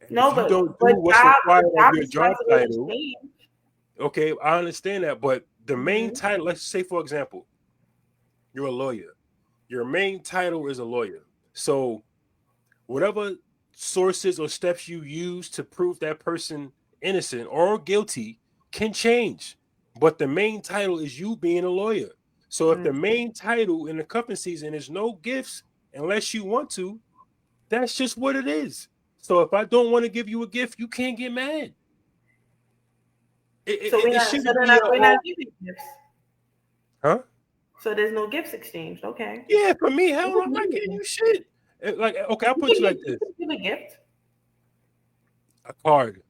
And no, if you but don't do but what's job required but of job your job responsibilities title, change. okay, I understand that. But the main Hmm. title, let's say for example, you're a lawyer. Your main title is a lawyer. So whatever sources or steps you use to prove that person innocent or guilty can change. But the main title is you being a lawyer. So if the Mm. main title in the cuffing season is no gifts unless you want to, that's just what it is. So if I don't want to give you a gift, you can't get mad. So we're It not so shouldn't they're be not a we're not oh, giving gifts. huh? So there's no gifts exchanged. Okay. Yeah, for me, hell What no, do I'm you not getting mean? you shit. Like, okay, I'll You put can you like give, you this: can give a gift. a card.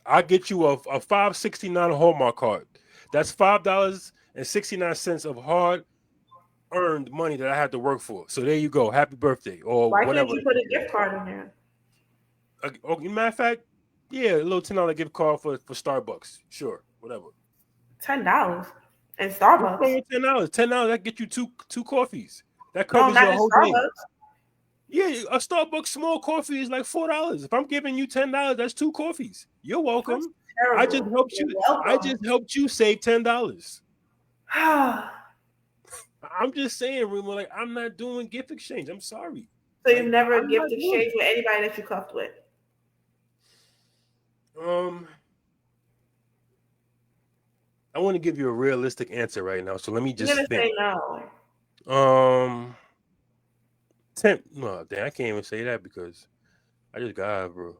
I'll get you a 569 Hallmark card. That's $5.69 of hard earned money that I had to work for. So there you go. Happy birthday or Why can't whatever. you put a gift card in there? Okay, matter of fact, yeah, a little $10 gift card for Starbucks. Sure, whatever. $10 in What's Starbucks. wrong with $10? $10 that get you two coffees. That No, covers not your just whole day. Starbucks. Yeah, a Starbucks small coffee is like $4. If I'm giving you $10, that's two coffees. You're That's welcome. I just terrible. helped You're you. I welcome. just helped you save $10. So I'm just saying, Remo, like I'm not doing gift exchange. I'm sorry. you've Like never I'm gift not doing exchanged with anybody that you cuffed with? it. I want to give you a realistic answer right now. So let me You're just gonna think. say no. Um 10 no, damn, I can't even say that because I just got out of a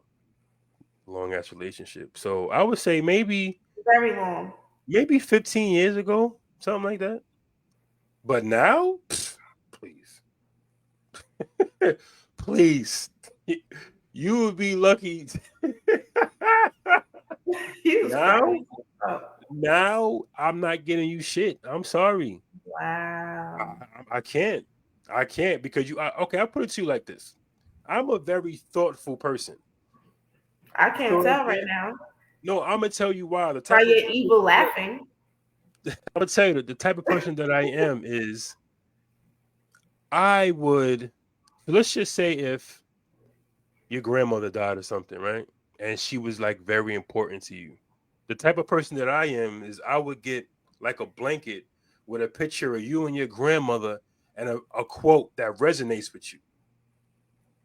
long ass relationship. So I would say Very long. maybe 15 years ago, something like that. But now, pfft, please. Please. You would be lucky. Jesus Now, Christ. Oh. now I'm not getting you shit. I'm sorry. Wow. I can't. I can't because okay, I'll put it to you like this. I'm a very thoughtful person. I You feel can't what I'm tell right saying? now No, I'm gonna tell you why. The by type of your evil laughing. I'm gonna tell you the type of person that I am is I would let's just say if your grandmother died or something, right? And she was like very important to you. The type of person that I am is I would get like a blanket with a picture of you and your grandmother and a quote that resonates with you.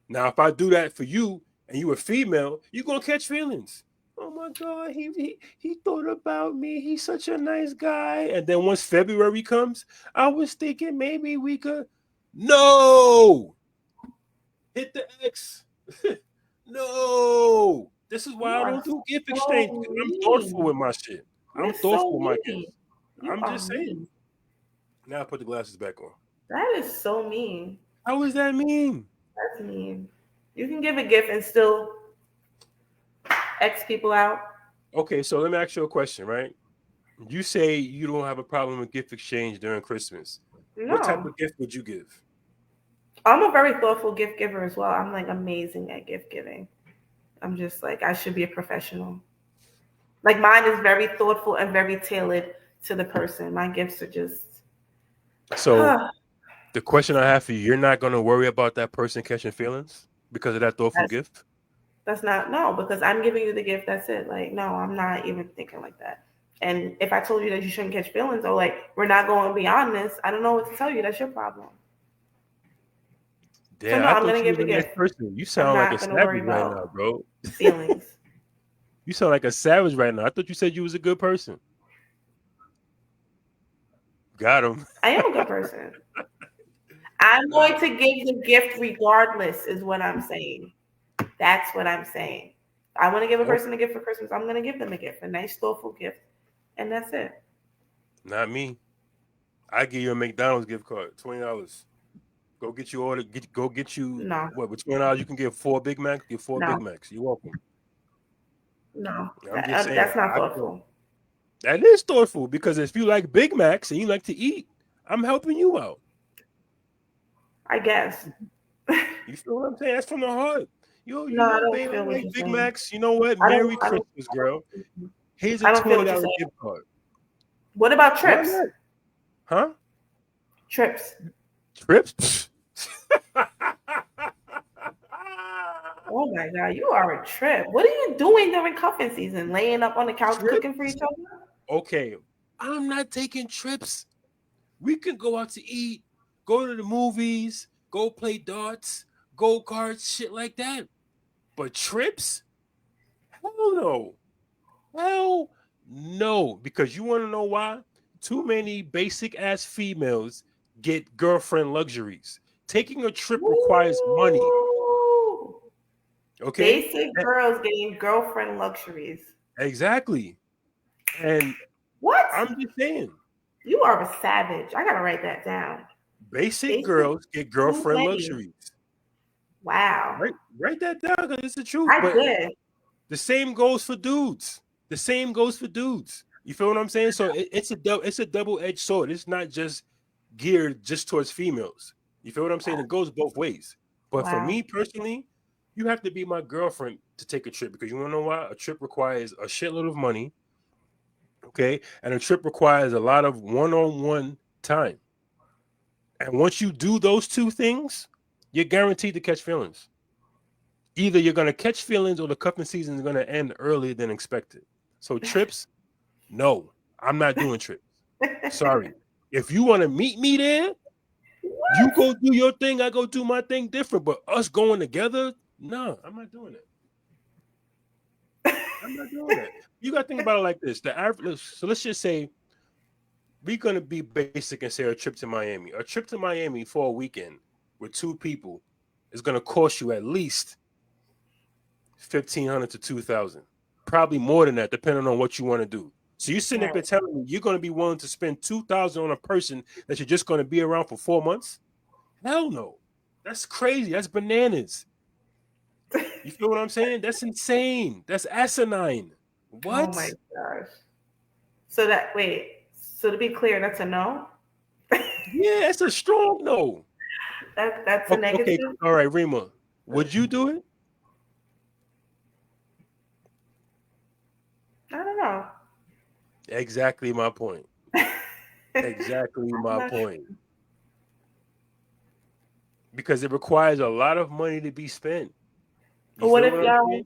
Now, if I do that for you and you a female, you're gonna catch feelings. Oh my God, he thought about me. He's such a nice guy. And then once February comes, I was thinking maybe we could. No, hit the X. No, this is You why I are don't do gift exchange so because I'm thoughtful mean. with my shit. I'm You're thoughtful so with my mean. gifts. You I'm are just saying. mean. Now I put the glasses back on. That is so mean. How does that mean? That's mean. You can give a gift and still X people out. Okay, so let me ask you a question, right? You say you don't have a problem with gift exchange during Christmas. What type No. of gift would you give? I'm a very thoughtful gift giver as well. I'm like amazing at gift giving. I'm just like, I should be a professional. Like mine is very thoughtful and very tailored to the person. My gifts are just, So the question I have for you, you're not gonna worry about that person catching feelings because of that thoughtful that's gift? that's not no, because I'm giving you the gift. That's it. Like no, I'm not even thinking like that. And if I told you that you shouldn't catch feelings or like we're not going beyond this, I don't know what to tell you. That's your problem. So Damn, no, I I'm thought gonna you give was the a nice gift. person. You I'm sound like a not gonna worry savage right about now, bro. feelings. You sound like a savage right now. I thought you said you was a good person. Got him. I am a good person. I'm going to give the gift regardless, is what I'm saying. That's what I'm saying. I want to give a Oh, person a gift for Christmas. I'm going to give them a gift, a nice, thoughtful gift, and that's it. not me. I give you a McDonald's gift card, $20. Go get you order. Go get you No, what? With $20, you can get 4 Big Macs. Get four Big no, Macs. You're welcome. no. I'm just saying. That's not I feel thoughtful. that is thoughtful because if you like Big Macs and you like to eat, I'm helping you out. I guess. You feel what I'm saying? That's from the heart. No, I don't Babe, I feel what like you're Big saying. Macs. You know what? I don't. Merry I don't. Christmas, girl. Here's a I don't feel twenty what you're dollar saying. gift card. What about Why trips? not? Huh? Trips. Trips? Oh my God, you are a trip. What are you doing during cuffing season? Laying up on the couch cooking for Trips? each other? Okay, I'm not taking trips. We can go out to eat, go to the movies, go play darts, go karts, shit like that. But trips? Hell no. Hell no. Because you want to know why? Too many basic ass females get girlfriend luxuries. Taking a trip requires money. Woo! Okay? Basic Eh, girls getting girlfriend luxuries. Exactly. And What? I'm just saying, You are a savage. I gotta write that down. basic Basic girls get too girlfriend many. luxuries. Wow. Write that down because it's the truth. I But did. the same goes for dudes. The same goes for dudes. You feel what I'm saying? So it's a double edged sword. It's not just geared just towards females. You feel what I'm saying? It goes both ways. But for Wow. me personally, you have to be my girlfriend to take a trip because you want to know why? A trip requires a shitload of money, okay? And a trip requires a lot of one-on-one time. And once you do those two things, you're guaranteed to catch feelings. Either you're going to catch feelings or the cuffing season is going to end earlier than expected. So trips, no, I'm not doing trips. Sorry. If you want to meet me there, you What? go do your thing, I go do my thing different. But us going together, no, I'm not doing it. I'm not doing that. You got to think about it like this. The average, so let's just say we're going to be basic and say a trip to Miami. A trip to Miami for a weekend with two people is going to cost you at least 1,500 to 2,000, probably more than that, depending on what you want to do. So you're sitting up Right. there telling me you're going to be willing to spend 2,000 on a person that you're just going to be around for 4 months? Hell no. That's crazy. That's bananas. You feel what I'm saying? That's insane. That's asinine. Oh my What? gosh. So that wait. So to be clear, that's a no. Yeah, it's a strong no. That's a Okay, okay, negative. all right, Rima, would you do it? I don't know. Exactly my point. Exactly I'm my not sure. point. Because it requires a lot of money to be spent. You But what feel if what I'm y'all? saying?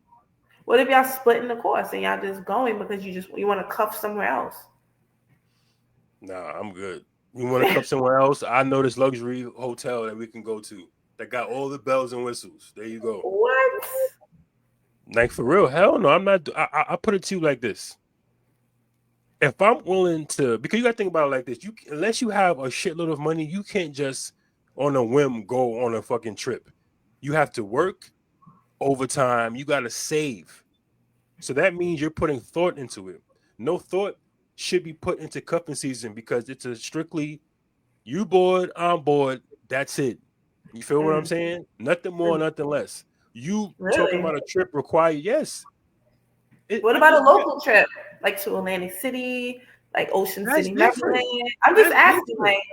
What if y'all splitting the cost and y'all just going because you want to cuff somewhere else? Nah, I'm good. You want to come somewhere else? I know this luxury hotel that we can go to that got all the bells and whistles. There you go. What? Like for real? Hell no, I'm not. I put it to you like this: if I'm willing to, because you got to think about it like this: you unless you have a shitload of money, you can't just on a whim go on a fucking trip. You have to work overtime. You got to save. So that means you're putting thought into it. No thought should be put into cuffing season because it's a strictly you bored, I'm bored. That's it. You feel what I'm Mm, saying? Nothing more, nothing less. You talking really? about a trip require yes. What I about a just yeah, local trip, like to Atlantic City, like Ocean that's City, different. Maryland? I'm just That's asking, different. like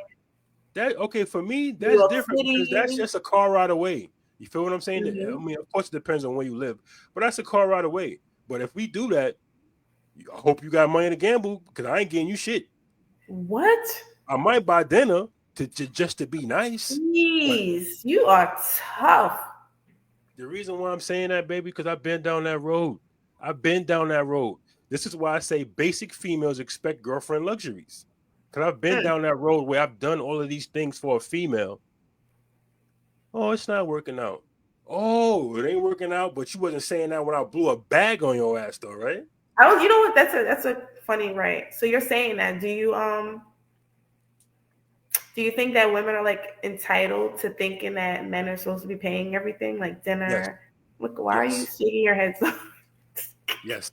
That okay for me? New That's York different because that's City. just a car ride away. You feel what I'm saying? I Hmm. mean, of course, it depends on where you live, but that's a car ride away. But if we do that, I hope you got money to gamble because I ain't getting you shit. What? I might buy dinner to just to be nice, but Jeez, you are tough. the reason why I'm saying that, baby, because I've been down that road. I've been down that road. This is why I say basic females expect girlfriend luxuries. Because I've been Mm. down that road where I've done all of these things for a female. Oh, it's not working out. Oh, it ain't working out, but you wasn't saying that when I blew a bag on your ass, though, right? I was, you know what? That's a funny right. So you're saying that? Do you think that women are like entitled to thinking that men are supposed to be paying everything, like Yes, dinner? Look, why are you yes, shaking your head so? yes.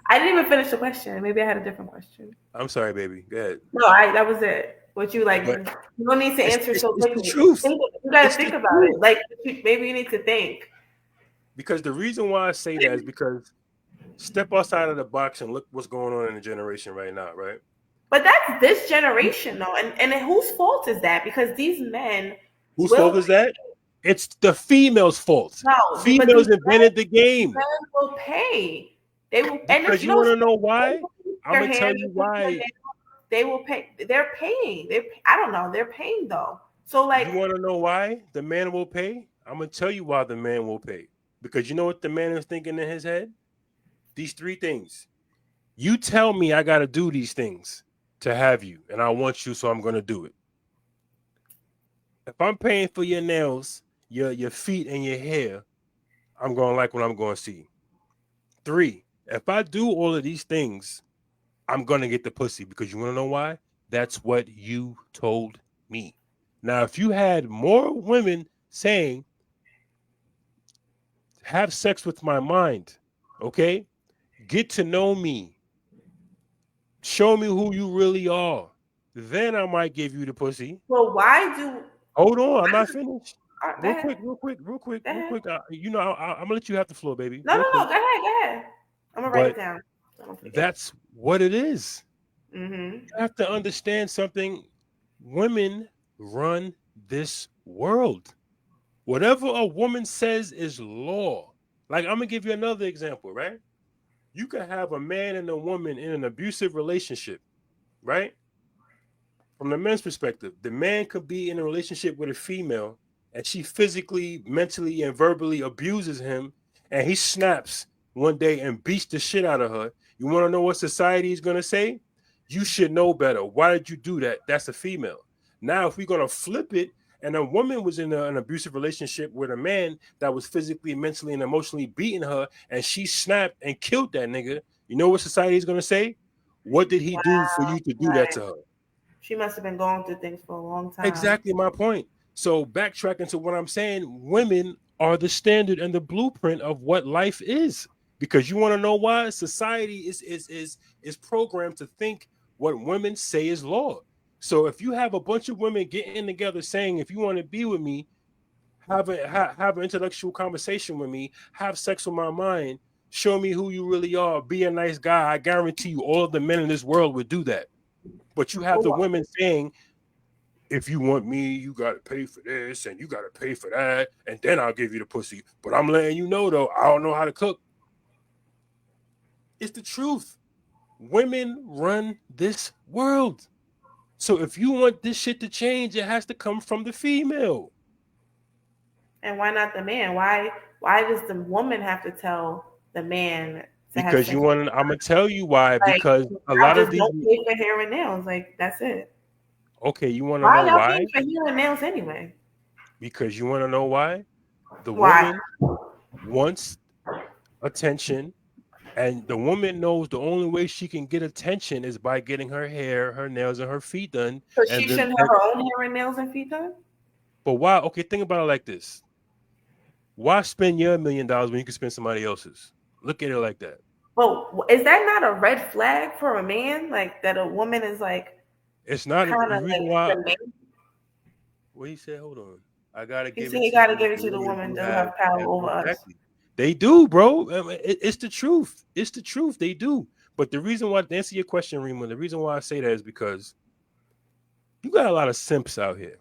I didn't even finish the question. Maybe I had a different question. I'm sorry, baby. Go ahead. No, I that was it. What you like? But You don't need to answer so it's the quickly. truth. You gotta It's think the about truth. it. Like maybe you need to think. Because the reason why I say that is because step outside of the box and look what's going on in the generation right now, right? But that's this generation though, and whose fault is that? Because these men Whose will fault is that? It's the female's fault. no, but Females invented the these game. men will pay. They will, and Because you you know, want to know they why? will put I'm their gonna tell hand, you they put their why. nail, they will pay. They're paying. I don't know. They're paying though. So like, You want to know why the man will pay? I'm gonna tell you why the man will pay. Because you know what the man is thinking in his head? These three things. You tell me I gotta do these things to have you, and I want you, so I'm gonna do it. If I'm paying for your nails, your feet, and your hair, I'm gonna like what I'm gonna see. Three, if I do all of these things, I'm gonna get the pussy because you wanna know why? That's what you told me. Now, if you had more women saying, have sex with my mind, okay? Get to know me, show me who you really are, then I might give you the pussy. well, why do? Hold on, I'm Why not do finished. go Real ahead. quick, real quick, real quick, Go real ahead. quick. I'm gonna let you have the floor, baby, No, real no, no. quick. Go ahead. Go ahead. I'm gonna write it But down. So I don't forget. that's what it is. Mm-hmm. You have to understand something. Women run this world. Whatever a woman says is law. Like, I'm gonna give you another example, right? You could have a man and a woman in an abusive relationship, right? From the men's perspective, the man could be in a relationship with a female and she physically, mentally, and verbally abuses him, and he snaps one day and beats the shit out of her. You want to know what society is going to say? You should know better. Why did you do that? That's a female. Now, if we're going to flip it, and a woman was in an abusive relationship with a man that was physically, mentally, and emotionally beating her, and she snapped and killed that nigga, you know what society is going to say? What did he do for you to do that Right. to her? She must have been going through things for a long time. Exactly my point. So backtracking to what I'm saying, women are the standard and the blueprint of what life is. Because you want to know why society is programmed to think what women say is law. So if you have a bunch of women getting together saying, if you want to be with me, have an intellectual conversation with me, have sex with my mind. Show me who you really are. Be a nice guy. I guarantee you, all of the men in this world would do that. But you have the Well, women saying, if you want me, you gotta pay for this and you gotta pay for that, and then I'll give you the pussy. But I'm letting you know though, I don't know how to cook. It's the truth. Women run this world. So if you want this shit to change, it has to come from the female. and why not the man? Why does the woman have to tell the man to have Because you sex? want, I'm gonna tell you why. Like, Because a y'all lot of just these, don't pay for hair and nails. Like, that's it. okay, you want to Why know are y'all why? paying for hair and nails anyway? Because you want to know why? The Why? woman wants attention, and the woman knows the only way she can get attention is by getting her hair, her nails, and her feet done. So And she then, shouldn't have her own hair and nails and feet done? but why? Okay, think about it like this: why spend your $1 million when you can spend somebody else's? Look at it like that. Well, is that not a red flag for a man? Like that a woman is like It's not kind the of reason like why. the man. What he said? Hold on, I gotta You give see, it you to got to you. give it The to the women woman do to have power have over us. exactly. They do, bro. I mean, it's the truth. It's the truth. They do. But the reason why, to answer your question, Rima, the reason why I say that is because you got a lot of simps out here.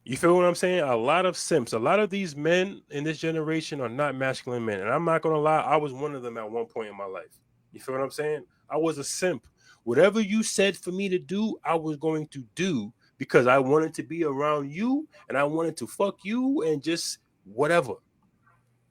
You feel what I'm saying? A lot of simps. A lot of these men in this generation are not masculine men. And I'm not going to lie, I was one of them at one point in my life. You feel what I'm saying? I was a simp. Whatever you said for me to do, I was going to do because I wanted to be around you and I wanted to fuck you and just whatever.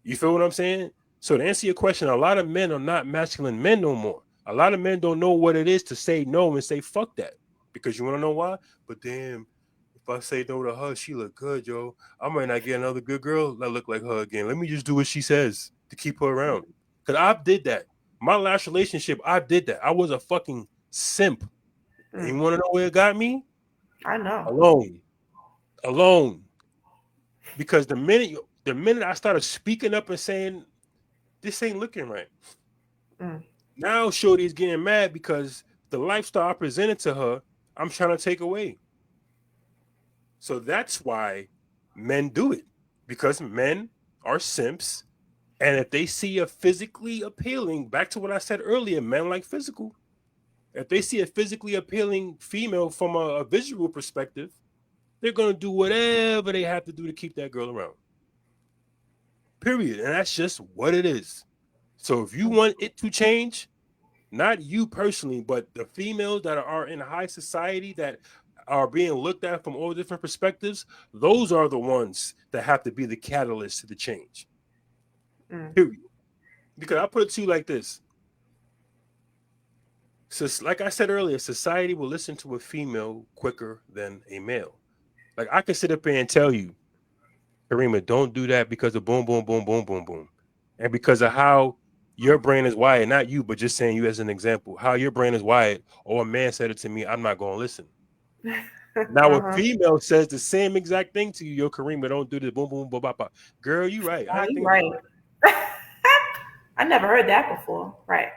You feel what I'm saying? So to answer your question, a lot of men are not masculine men no more. A lot of men don't know what it is to say no and say fuck that. Because you want to know why? But damn, if I say no to her, she look good, yo. I might not get another good girl that look like her again. Let me just do what she says to keep her around. Cause I did that. My last relationship, I did that. I was a fucking simp. And you Mm, want to know where it got me? I know. Alone. Alone. Because the minute I started speaking up and saying this ain't looking right. Mm. Now Shorty's getting mad because the lifestyle I presented to her, I'm trying to take away. So that's why men do it. Because men are simps. And if they see a physically appealing, back to what I said earlier, men like physical. If they see a physically appealing female from a visual perspective, they're going to do whatever they have to do to keep that girl around. Period. And that's just what it is. So if you want it to change, not you personally, but the females that are in high society that are being looked at from all different perspectives, those are the ones that have to be the catalyst to the change. Mm. Period. Because I put it to you like this. So, like I said earlier, society will listen to a female quicker than a male. Like I can sit up here and tell you, Karima, don't do that because of boom, boom, boom, boom, boom, boom. And because of how your brain is wired, not you, but just saying you as an example, how your brain is wired, or a man said it to me, I'm not going to listen. Now, a Uh-huh. female says the same exact thing to you, yo, Karima, don't do this, boom, boom, boom, bop, bop. Girl, you right. I Oh, didn't you think about right. that. I never heard that before. Right.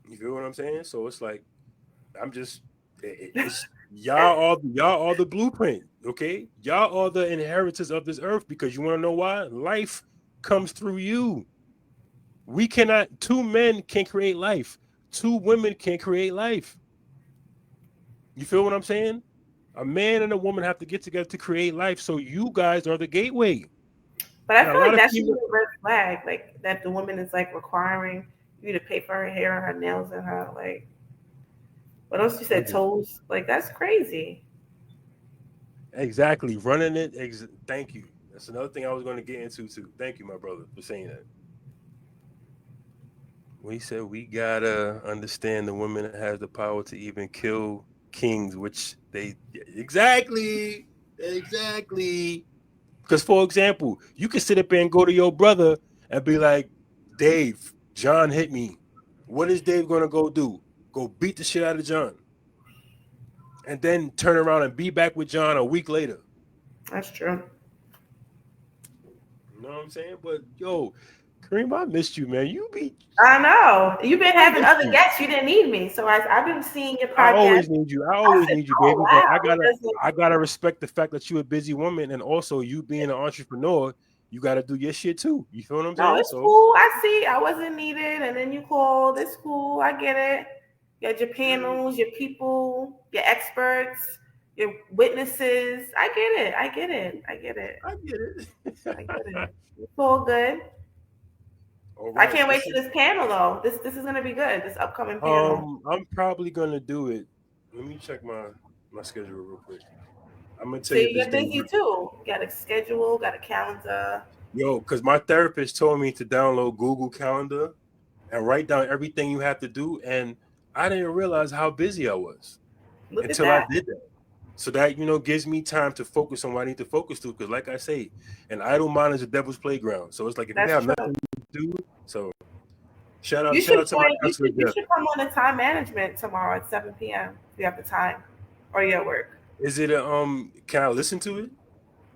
You feel what I'm saying? So it's like, I'm just, it's y'all are the blueprint, okay? Y'all are the inheritors of this earth because you want to know why? Life comes through you. We cannot, two men can create life. Two women can create life. You feel what I'm saying? A man and a woman have to get together to create life. So you guys are the gateway. But I And a feel lot like of that should be female, a red flag. Like that the woman is like requiring you to pay for her hair and her nails and her like what else you said, listen, toes? Like that's crazy. exactly, running it. Thank you. That's another thing I was going to get into too. Thank you, my brother, for saying that. We said we gotta understand the woman has the power to even kill kings, which they exactly, exactly. Because for example, you can sit up there and go to your brother and be like, Dave, John hit me. What is Dave gonna go do? Go beat the shit out of John, and then turn around and be back with John a week later. That's true. You know what I'm saying? But yo, Kareem, I missed you, man. I know. You've been I having missed other you. guests. You didn't need me. So I've been seeing your I podcast. always need you. I I always said, need you, oh, baby. But wow. I He gotta doesn't. I gotta respect the fact that you're a busy woman and also you being an entrepreneur. you got to do your shit too. You feel what I'm No, saying? it's So cool. I see. I wasn't needed, and then you called. It's cool. I get it. You had your mm, panels, your people, your experts, your witnesses. I get it. I get it. I get it. I get it. I get it. It's all good. All I right, can't wait this to is this panel though. This is gonna be good. This upcoming panel. I'm probably gonna do it. Let me check my schedule real quick. I'm gonna tell So you you this get day. busy too. Got a schedule. Got a calendar. Yo, because my therapist told me to download Google Calendar and write down everything you have to do, and I didn't realize how busy I was Look at until I that. did that. So that gives me time to focus on what I need to focus to. Because, like I say, an idle mind is a devil's playground. So it's like if you That's have true. nothing to do, so shout out, You shout should out to my join. counselor You Jeff. should come on the time management tomorrow at 7 p.m. if you have the time, or you at work. Is it a Can I listen to it?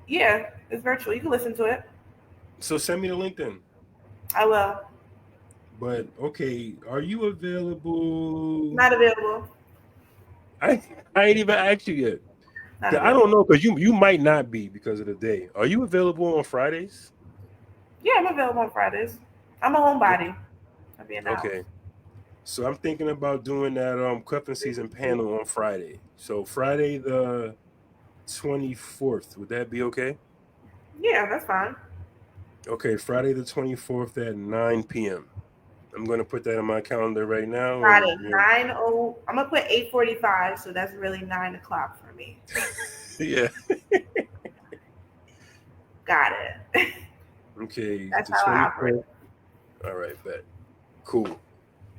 Yeah, it's virtual. You can listen to it. So send me the link then. I will. But okay, are you available? Not available. I I ain't even asked you yet. Not 'Cause I don't available. know because you might not be because of the day. Are you available on Fridays? Yeah, I'm available on Fridays. I'm a homebody. I'll be in the house. Okay. So I'm thinking about doing that Cuffin season panel on Friday. So Friday the 24th. Would that be okay? Yeah, that's fine. Okay, Friday the 24th at 9 p.m. I'm gonna put that on my calendar right now and Friday 9:0. I'm gonna put 8:45, so that's really 9 o'clock for me. yeah. Got it. Okay, That's the how I operate. 24th. All right, bet. Cool.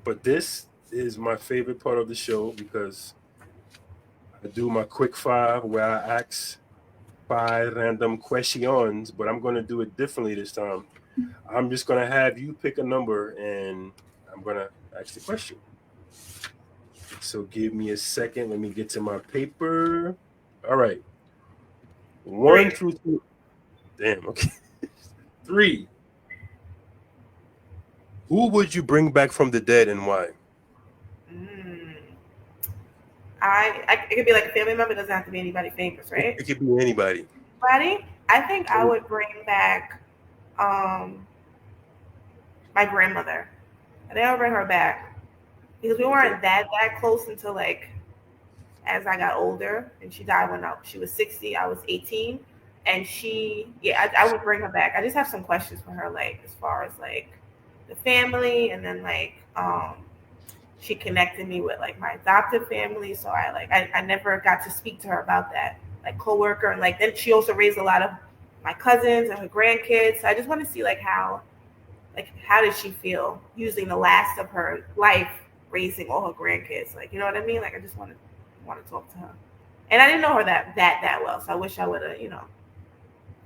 But this is my favorite part of the show because I do my quick five where I ask five random questions, but I'm gonna do it differently this time. I'm just gonna have you pick a number and I'm gonna ask the question. So give me a second. Let me get to my paper. All right. One Three. through two. Damn, okay. Three. Who would you bring back from the dead and why? Mm. It could be like a family member. It doesn't have to be anybody famous, right? It could be anybody. Buddy, I think I would bring back um my grandmother. I think I would bring her back because we Okay. weren't that close until like as I got older, and she died when she was 60. I was 18, and I would bring her back. I just have some questions for her, like as far as like the family, and then like she connected me with like my adoptive family, so I never got to speak to her about that, like coworker, and like then she also raised a lot of my cousins and her grandkids. So I just want to see how did she feel using the last of her life raising all her grandkids? Like, you know what I mean? Like, I just want to talk to her. And I didn't know her that well, so I wish I would have,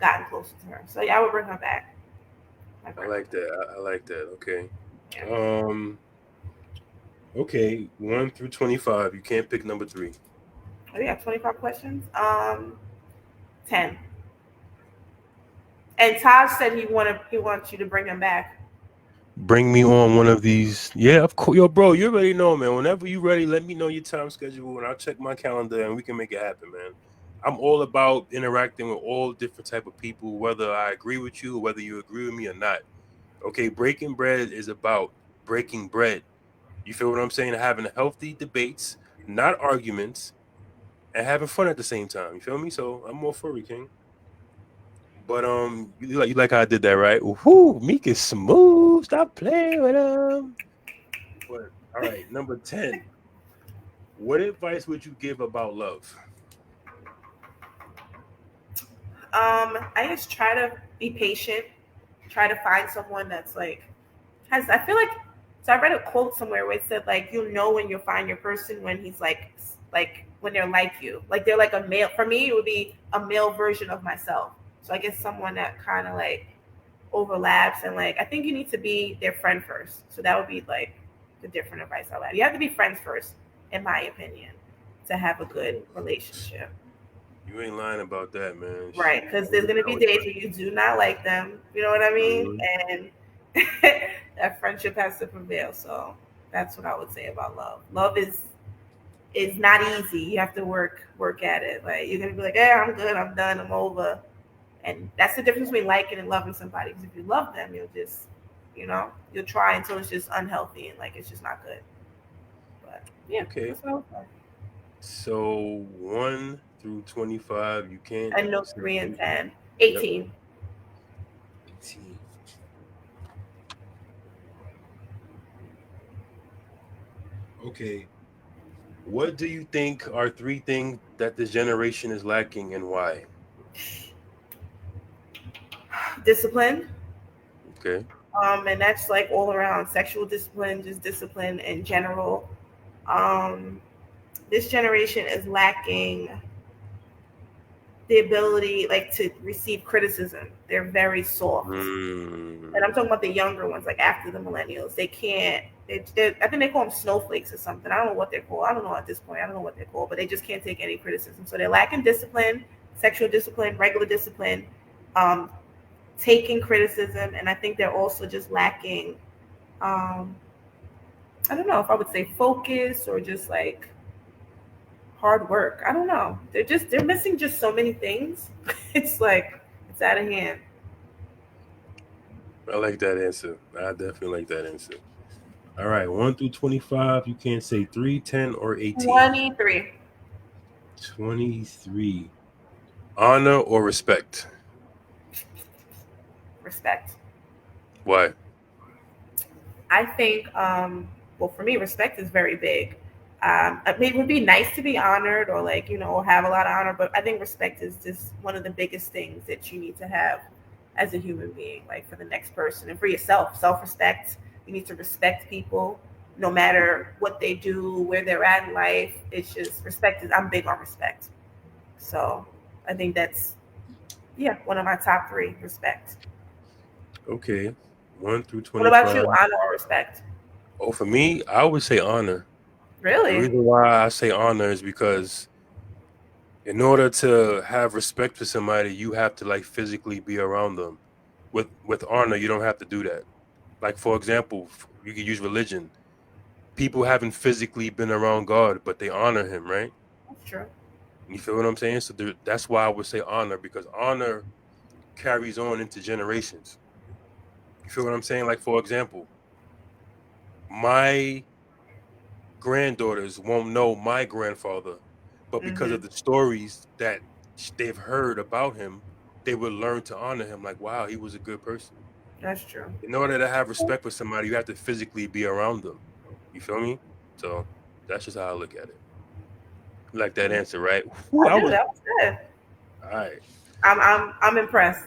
gotten closer to her. So yeah, I would bring her back. My I like grandmother. that. I like that. Okay. Yeah. Um. Okay. 1 through 25. You can't pick number three. Oh yeah, 25 questions. 10. And Todd said he wants you to bring him back. Bring me on one of these. Yeah, of course. Yo, bro, you already know, man. Whenever you ready, let me know your time schedule and I'll check my calendar and we can make it happen, man. I'm all about interacting with all different type of people, whether I agree with you, whether you agree with me or not. Okay, breaking bread is about breaking bread. You feel what I'm saying? Having healthy debates, not arguments, and having fun at the same time. You feel me? So I'm all for it, King. But you like how I did that, right? Whoo, Meek is smooth. Stop playing with him. But all right, number 10. What advice would you give about love? I just try to be patient. Try to find someone that's like has. I feel like so. I read a quote somewhere where it said like you'll know when you'll find your person when he's like when they're like you. Like they're like a male. For me, it would be a male version of myself. So I guess someone that kind of like overlaps and like I think you need to be their friend first. So that would be like the different advice I have. You have to be friends first, in my opinion, to have a good relationship. You ain't lying about that, man. Right, Shoot. because there's gonna I be would days where you do not like them. You know what I mean? Mhm. And that friendship has to prevail. So that's what I would say about love. Love is not easy. You have to work at it. Like you're gonna be like, "Yeah, I'm good. I'm done. I'm over." And that's the difference between liking and loving somebody. Because if you love them, you'll just, you'll try until it's just unhealthy and like it's just not good. But yeah, Okay. that's what I would say. So 1 through 25, you can't And no say 3 and three. 10. Yep. 18. 18. Okay. What do you think are 3 things that this generation is lacking and why? Discipline. Okay. And that's like all around sexual discipline, just discipline in general. Um, this generation is lacking the ability like to receive criticism. They're very soft, and I'm Mm. talking about the younger ones, like after the millennials. They can't. I think they call them snowflakes or something. I don't know what they're called. I don't know at this point. I don't know what they're called, but they just can't take any criticism. So they're lacking discipline, sexual discipline, regular discipline, um, taking criticism, and I think they're also just lacking. Um, I don't know if I would say focus or just like hard work. I don't know. They're missing just so many things. It's like it's out of hand. I like that answer. I definitely like that answer. All right. 1 through 25, you can't say 3, 10, or 18. 23. 23. Honor or respect? Respect. Why? I think, well, for me, respect is very big. I mean, it would be nice to be honored or like, have a lot of honor, but I think respect is just one of the biggest things that you need to have as a human being, like for the next person and for yourself. Self respect. You need to respect people no matter what they do, where they're at in life. It's just respect I'm big on respect. So I think that's, yeah, one of my top three, respect. Okay. 1 through What about you? 25. Honor or respect? Oh, for me, I would say honor. The Really? reason why I say honor is because in order to have respect for somebody, you have to like physically be around them. With honor, you don't have to do that. Like for example, you could use religion. People haven't physically been around God, but they honor Him, right? That's true. You feel what I'm saying? So that's why I would say honor because honor carries on into generations. You feel what I'm saying? Like for example, my granddaughters won't know my grandfather, but because Hmm. of the stories that they've heard about him, they will learn to honor him. Like, wow, he was a good person. That's true. In order to have respect for somebody, you have to physically be around them. You feel me? So that's just how I look at it. You like that answer, right? Whew, I I do. was That was good. all right. I'm impressed.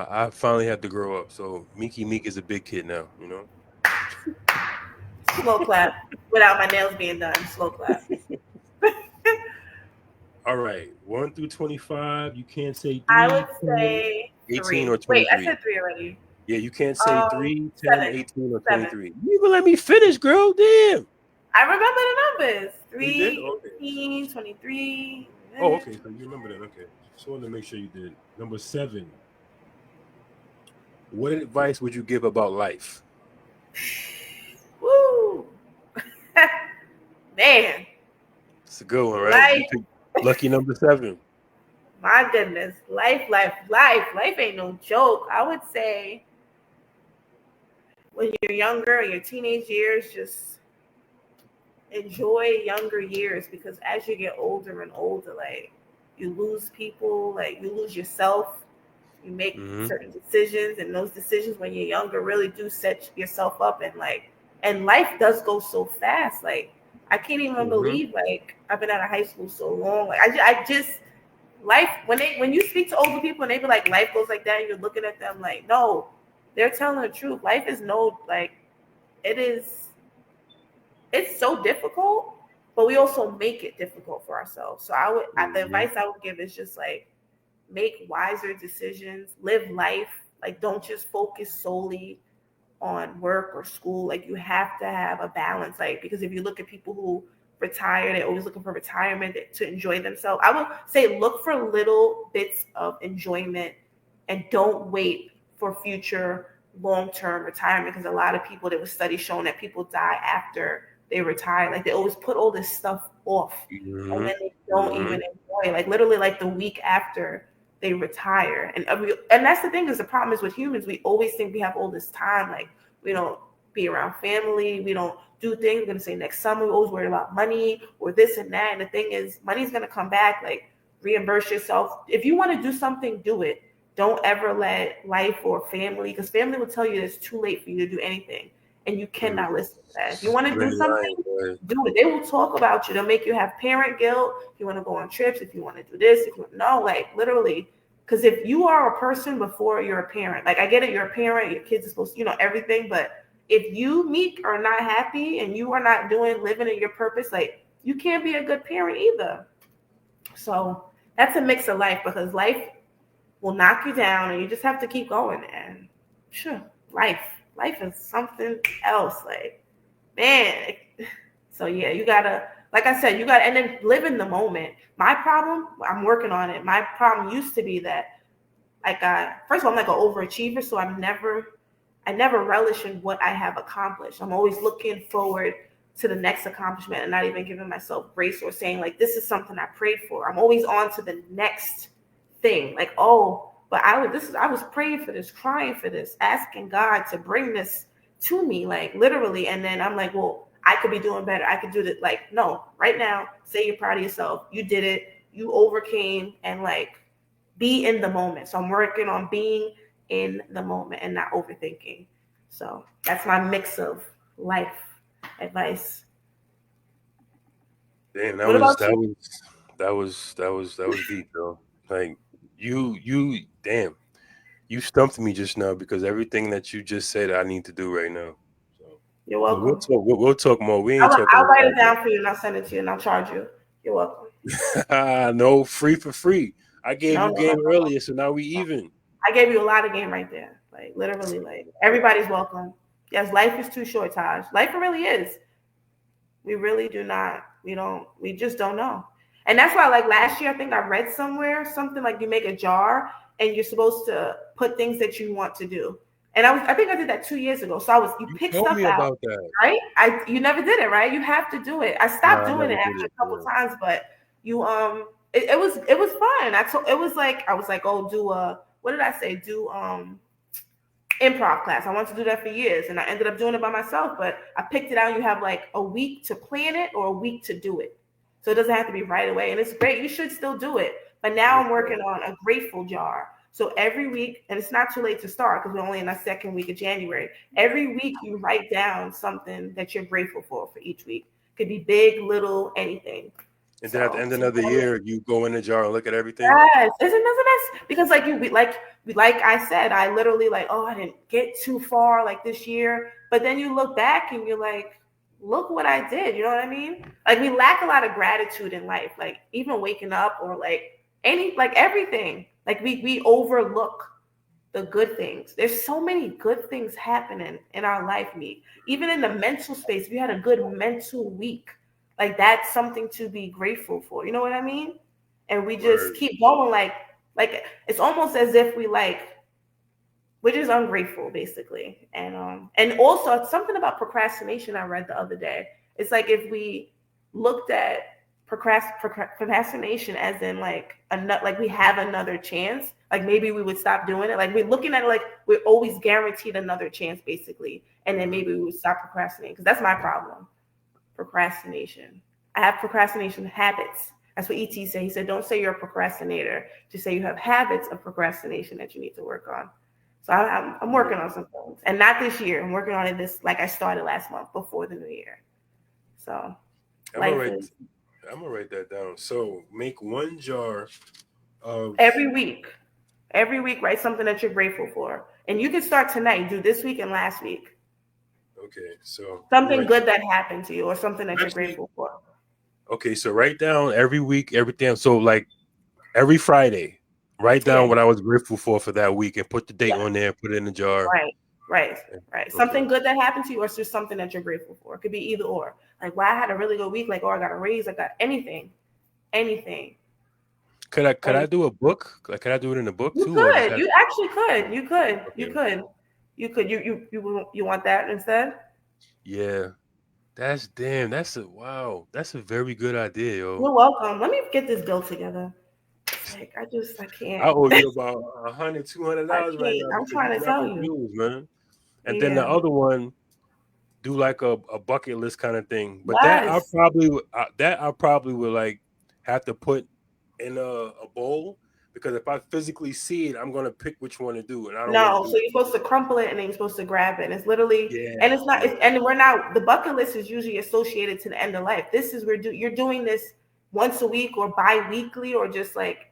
I finally had to grow up. So Miki Meek is a big kid now. Slow clap without my nails being done. Slow clap. All right, 1 through 25. You can't say I would 3, 10, say 18, three. or Wait, I 23. said three already. Yeah, you can't say 3, 10, Seven. 18, or Seven. 23. You even let me finish, girl. Damn. I remember the numbers. Oh, you did? 3, Okay. 18, 23. Oh, okay. So you remember that. Okay. Just wanted to make sure you did. Number 7. What advice would you give about life? Woo! Man, It's a good one, right? You life. picked lucky number 7. My goodness. Life ain't no joke. I would say when you're younger, your teenage years, just enjoy younger years because as you get older and older, like you lose people, like you lose yourself, you make Mm-hmm. certain decisions, and those decisions when you're younger really do set yourself up and like and life does go so fast. Like I can't even Mm-hmm. believe like I've been out of high school so long. Like I just life when you speak to older people and they be like life goes like that and you're looking at them like no, they're telling the truth. Life is no like it is it's so difficult, but we also make it difficult for ourselves. So the Mm-hmm. advice I would give is just like make wiser decisions, live life. Like don't just focus solely on work or school. Like you have to have a balance. Like because if you look at people who retire, they're always looking for retirement to enjoy themselves. I would say look for little bits of enjoyment and don't wait for future long-term retirement because a lot of people there was studies showing that people die after they retire. Like they always put all this stuff off and Mm-hmm. then they don't Mm-hmm. even enjoy it. Like literally like the week after they retire. And that's the thing, is the problem is with humans, we always think we have all this time. Like, we don't be around family, we don't do things. We're gonna say next summer, we're always worried about money or this and that. And the thing is, money's gonna come back. Like, reimburse yourself. If you want to do something, do it. Don't ever let life or family, because family will tell you it's too late for you to do anything, and you Mm. cannot listen to that. If you want to Great do something, line, boy. do it. They will talk about you. They'll make you have parent guilt. If you want to go on trips, if you want to do this, if you no, like literally. Because if you are a person before you're a parent, like I get it, you're a parent, your kids are supposed to, everything, but if you meek are not happy and you are not doing living in your purpose, like you can't be a good parent either. So that's a mix of life, because life will knock you down and you just have to keep going. And sure, life, life is something else. Like, man. So yeah, you gotta, like I said, you gotta, and then live in the moment. My problem, I'm working on it. My problem used to be that, like, first of all, I'm like an overachiever, so I never relish in what I have accomplished. I'm always looking forward to the next accomplishment and not even giving myself grace or saying, like, this is something I prayed for. I'm always on to the next thing. Like, oh, but I was praying for this, crying for this, asking God to bring this to me, like literally. And then I'm like, well, I could be doing better. I could do that. Like, no, right now, say you're proud of yourself. You did it. You overcame, and like, be in the moment. So I'm working on being in the moment and not overthinking. So that's my mix of life advice. Damn, What about you? that was deep, though. Like damn, you stumped me just now because everything that you just said I need to do right now. So, You're but we'll welcome. talk. We'll talk more. We ain't talking I'll write it about down for you and I'll send it to you and I'll charge you. You're welcome. that. No, free for free. I gave No, you no, no, game no. earlier, so now we even. I gave you a lot of game right there. Like literally, like everybody's welcome. Yes, life is too short, Taj. Life really is. We really do not. We don't. We just don't know. And that's why, like last year, I think I read somewhere something like you make a jar and you're supposed to put things that you want to do. And I think I did that 2 years ago. So you You pick told stuff me out, about that. right? You never did it, right? You have to do it. I No, stopped I doing never it did after it. a couple Yeah. times, but it was fun. It was like I was like, oh, do a what did I say? Do improv class. I wanted to do that for years, and I ended up doing it by myself. But I picked it out. You have like a week to plan it or a week to do it, so it doesn't have to be right away. And it's great. You should still do it. But now I'm working Okay. on a grateful jar. So every week, and it's not too late to start because we're only in the second week of January. Every week, you write down something that you're grateful for each week. Could be big, little, anything. And then at the So end of the year, you go in the jar and look at everything. yes, isn't that because like like I said, I literally like, oh, I didn't get too far like this year, but then you look back and you're like, look what I did. You know what I mean? Like we lack a lot of gratitude in life, like even waking up or like everything. Like we overlook the good things. There's so many good things happening in our life, me. Even in the mental space, if you had a good mental week, like that's something to be grateful for. You know what I mean? And we just Word. keep going like it's almost as if we're just ungrateful basically. And also it's something about procrastination I read the other day. It's like if we looked at procrastination as in like we have another chance, like maybe we would stop doing it. Like we're looking at it like we're always guaranteed another chance basically, and then Mhm. maybe we would stop procrastinating, because that's my problem. Procrastination. I have procrastination habits. That's what ET said. He said, don't say you're a procrastinator. Just say you have habits of procrastination that you need to work on. So I'm working on some things. And not this year. I'm working on it like I started last month before the new year. So I'm gonna life write. is I'm gonna write that down. So make one jar of. every week. Every week, write something that you're grateful for. And you can start tonight. Do this week and last week. Okay, so I'm gonna Something write. good that happened to you or something that you're Actually, grateful for. okay, so write down every week, everything. So like every Friday, write down Yeah. what I was grateful for that week and put the date Yeah. on there. Put it in the jar. Right, right, right. Okay. Something good that happened to you, or it's just something that you're grateful for. It could be either or. Like, wow, I had a really good week. Like, oh, I got a raise. I got anything, anything. Could I Like, do a book? Like, could I do it in a book you too, or just could. have? You actually could. You could. You Okay. could. You could. You want that instead? Yeah. That's damn. That's a wow. That's a very good idea, yo. You're welcome. Let me get this bill together. Like I I can't. owe you about I $100, $200 right can't. now I'm because you trying to dropped tell the you. jewels, man. And then the Yeah. other one, do like a bucket list kind of thing. But Yes. that I probably would like have to put in a bowl because if I physically see it, I'm gonna pick which one to do, and I don't want to No, do so you're supposed to crumple it and then you're supposed to grab it. And it's literally, and Yeah, it's not, yeah. and we're not, the bucket list is usually associated to the end of life. This is where you're doing this once a week or bi-weekly or just like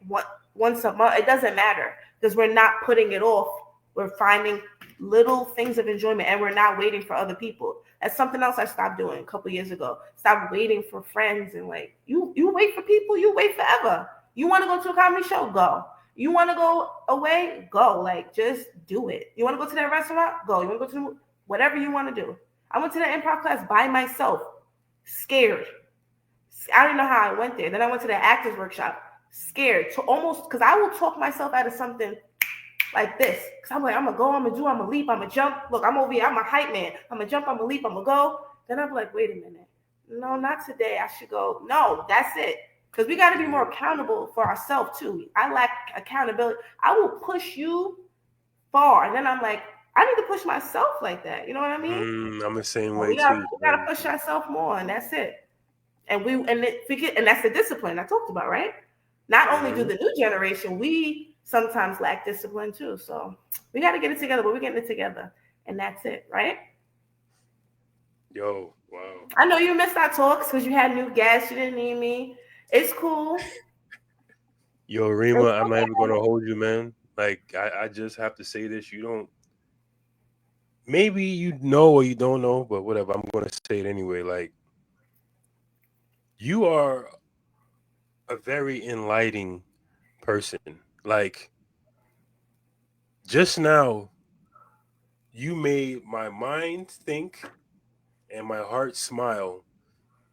once a month. It doesn't matter because we're not putting it off. We're finding little things of enjoyment and we're not waiting for other people. That's something else I stopped doing a couple years ago. Stop waiting for friends and like you wait for people, you wait forever. You want to go to a comedy show? Go. You want to go away? Go. Like, just do it. You want to go to that restaurant? Go. You want to go to whatever you want to do. I went to the improv class by myself, scared. I don't know how I went there. Then I went to the actors workshop, scared. To almost, because I will talk myself out of something like this. Because I'm like, I'm going to go, I'm going to do, I'm going to leap, I'm going to jump. Look, I'm over here, I'm a hype man. I'm going to jump, I'm going to leap, I'm going to go. Then I'm like, wait a minute. No, not today. I should go. No, that's it. Because we got to be more Mm, accountable for ourselves too. I lack accountability. I will push you far, and then I'm like, I need to push myself like that. You know what I mean? I'm the same And way too, we gotta man. push ourselves more, and that's it. And that's the discipline I talked about, right? Not only do Hmm. the new generation, we sometimes lack discipline too. So we got to get it together, but we're getting it together, and that's it, right? Yo, wow. I know you missed our talks because you had new guests. You didn't need me. It's cool. Yo, It's Rima, I'm not even okay. gonna hold you, man. Like I just have to say this. You don't maybe you know or you don't know, but whatever, I'm gonna say it anyway. Like you are a very enlightening person. Like just now, you made my mind think and my heart smile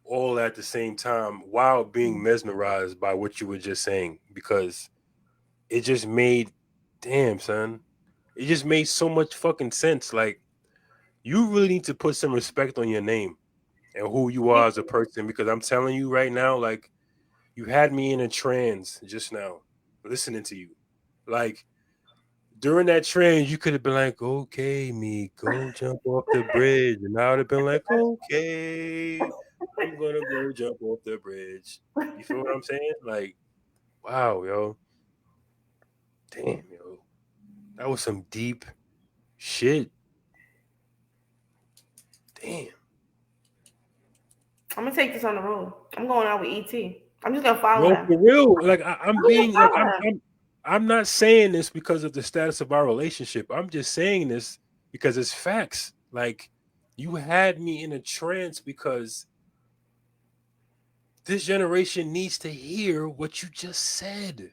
all at the same time while being mesmerized by what you were just saying because it just made damn son it just made so much fucking sense. Like you really need to put some respect on your name and who you are Thank as a you. person because I'm telling you right now, like you had me in a trance just now listening to you. Like during that trance, you could have been like, "Okay, me, go jump off the bridge," and I would have been like, "Okay, I'm gonna go jump off the bridge." You feel what I'm saying? Like, wow, yo, damn, yo, that was some deep shit. Damn. I'm gonna take this on the road. I'm going out with ET. I'm just gonna follow No, him. for real. Like I'm I'm just being gonna like follow him. I'm not saying this because of the status of our relationship. I'm just saying this because it's facts. Like you had me in a trance because this generation needs to hear what you just said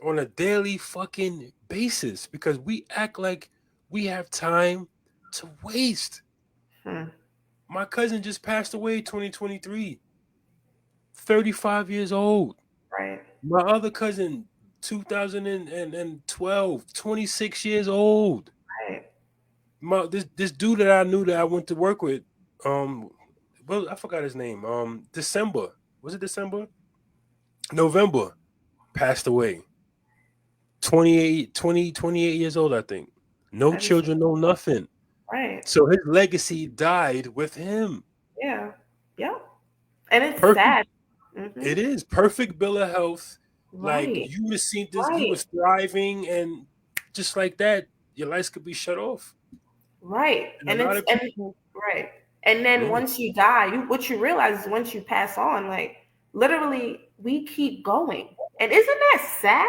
on a daily fucking basis because we act like we have time to waste. Hmm. My cousin just passed away 2023, 35 years old. Right. My other cousin, 2012, 26 years old. Right. This dude that I knew that I went to work with, um, well, I forgot his name. December. Was it December? November. Passed away. 28 years old, I think. No That is children, no nothing. right. So his legacy died with him. Yeah. Yep. And it's Perfect. sad. Hmm. It is perfect bill of health. Like Right. you would have seen this, he Right. was thriving, and just like that, your lights could be shut off. Right. And And a lot it's of and people, right. And then mm, once you die, you what you realize is once you pass on, like literally we keep going. And isn't that sad?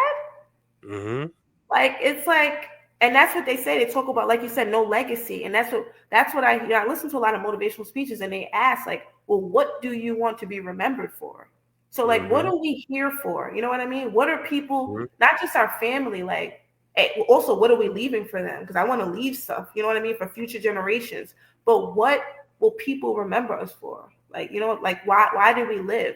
mm-hmm, Like it's like, and that's what they say. They talk about, like you said, no legacy, and that's what I hear. I listen to a lot of motivational speeches, and they ask like, well, what do you want to be remembered for? So like, what mm-hmm, are we here for? You know what I mean? What are people, mm-hmm, not just our family, like also what are we leaving for them? Because I want to leave stuff. You know what I mean, for future generations. But what will people remember us for? Like like why do we live?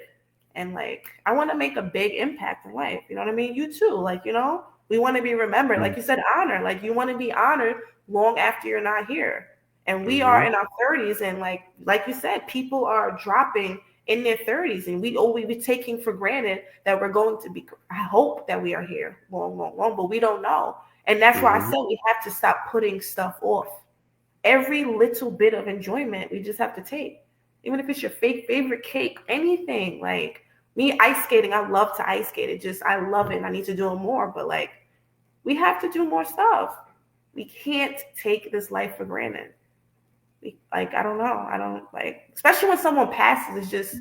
And like I want to make a big impact in life. You know what I mean? You too. Like we want to be remembered. Like you said, honor. Like you want to be honored long after you're not here. And we mm-hmm, are in our 30s, and like you said, people are dropping in their 30s, and we be taking for granted that we're going to be. I hope that we are here long, long, long, but we don't know, and that's why I Hmm. said we have to stop putting stuff off. Every little bit of enjoyment we just have to take, even if it's your favorite cake, anything. Like me ice skating, I love to ice skate. It just I love it. And I need to do it more, but like we have to do more stuff. We can't take this life for granted. Like I don't know, I don't like, especially when someone passes. It's just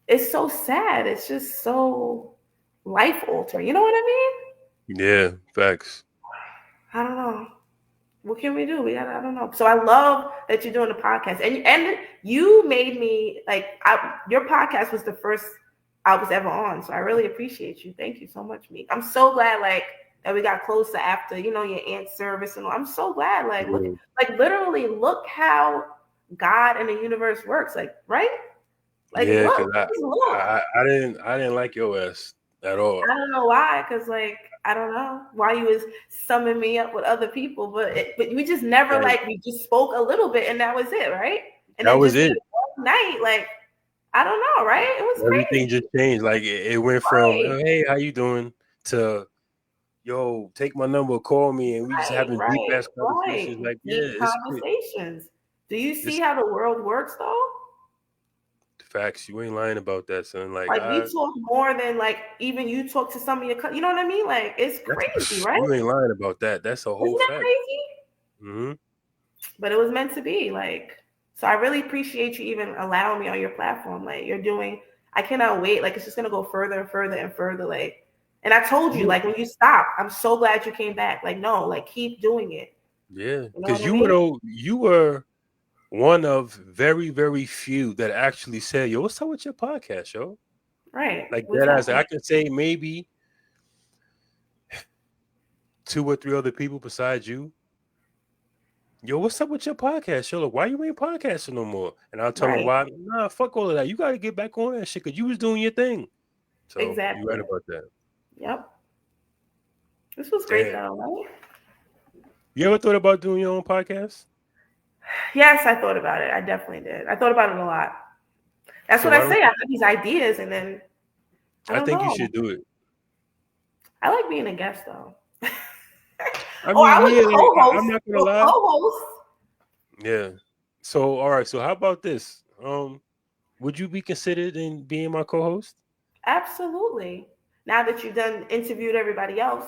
it's so sad. It's just so life altering. You know what I Yeah, facts. mean? I don't know. What can we do? I don't know. So I love that you're doing the podcast, and you made me like your podcast was the first I was ever on. So I really appreciate you. Thank you so much, Meek. I'm so glad like that we got closer after your aunt's service, and all. I'm so glad. Like look, Yeah, like literally look how God and the universe works. Like right, like yeah, look, because just look. I didn't like your ass at all. I don't know why, because like I don't know why you was summing me up with other people, but we just never Like like we just spoke a little bit and that was it, right? And that then was just it. that one night, like I don't know, right? It was Everything crazy, just changed. Like it went from right? oh, hey, how you doing to yo, take my number, call me, and we just Right, having deep right, ass right. conversations. Like yeah, Deep it's good. conversations. Do you see It's how the world works though? facts. You ain't lying about that, son. Like Like we talk more than like even you talk to some of your, you know what I mean? Like it's crazy, that's right? you ain't lying about that. That's a whole Isn't that fact. crazy? Hmm. But it was meant to be. Like, so I really appreciate you even allowing me on your platform. Like, you're doing. I cannot wait. Like, it's just gonna go further and further and further. Like, and I told you, like, when you stop, I'm so glad you came back. Like, no, like, keep doing it. Yeah, You know because what I mean? you were one of very few that actually said, "Yo, what's up with your podcast, yo?" Right. Like that. I Exactly. can say maybe two or three other people besides you. Yo, what's up with your podcast, yo? Like, why you ain't podcasting no more? And I'll tell them Right. why. Nah, fuck all of that. You got to get back on that shit because you was doing your thing. So you right Exactly. about that. Yep. This was great Damn. though, right? You ever thought about doing your own podcast? Yes, I thought about it. I definitely did. I thought about it a lot. That's So what I why say. don't I you? have these ideas, and then I I don't think you know. should do it. I like being a guest though. I Oh, mean, I would yeah, like I'm co-host. not gonna Well, lie. co-host. Yeah. So all right. So how about this? Would you be considered in being my co-host? Absolutely. Now that you've done interviewed everybody else,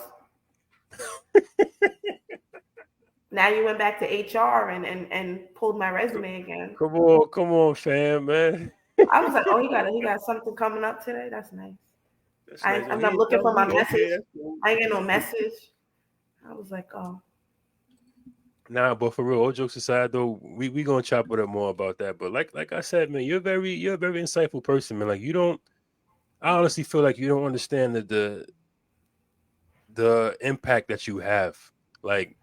now you went back to HR and pulled my Co- resume again. Come on, fam, man. I was like, oh, he got something coming up today. That's nice. That's nice. Oh, I'm he not ain't looking tell for my me. Okay, message. that's cool. I ain't get no message. I was like, oh, Nah, but for real, all jokes aside, though, we gonna chop it up more about that. But like I said, man, you're a very insightful person, man. Like you don't. I honestly feel like you don't understand the impact that you have. Like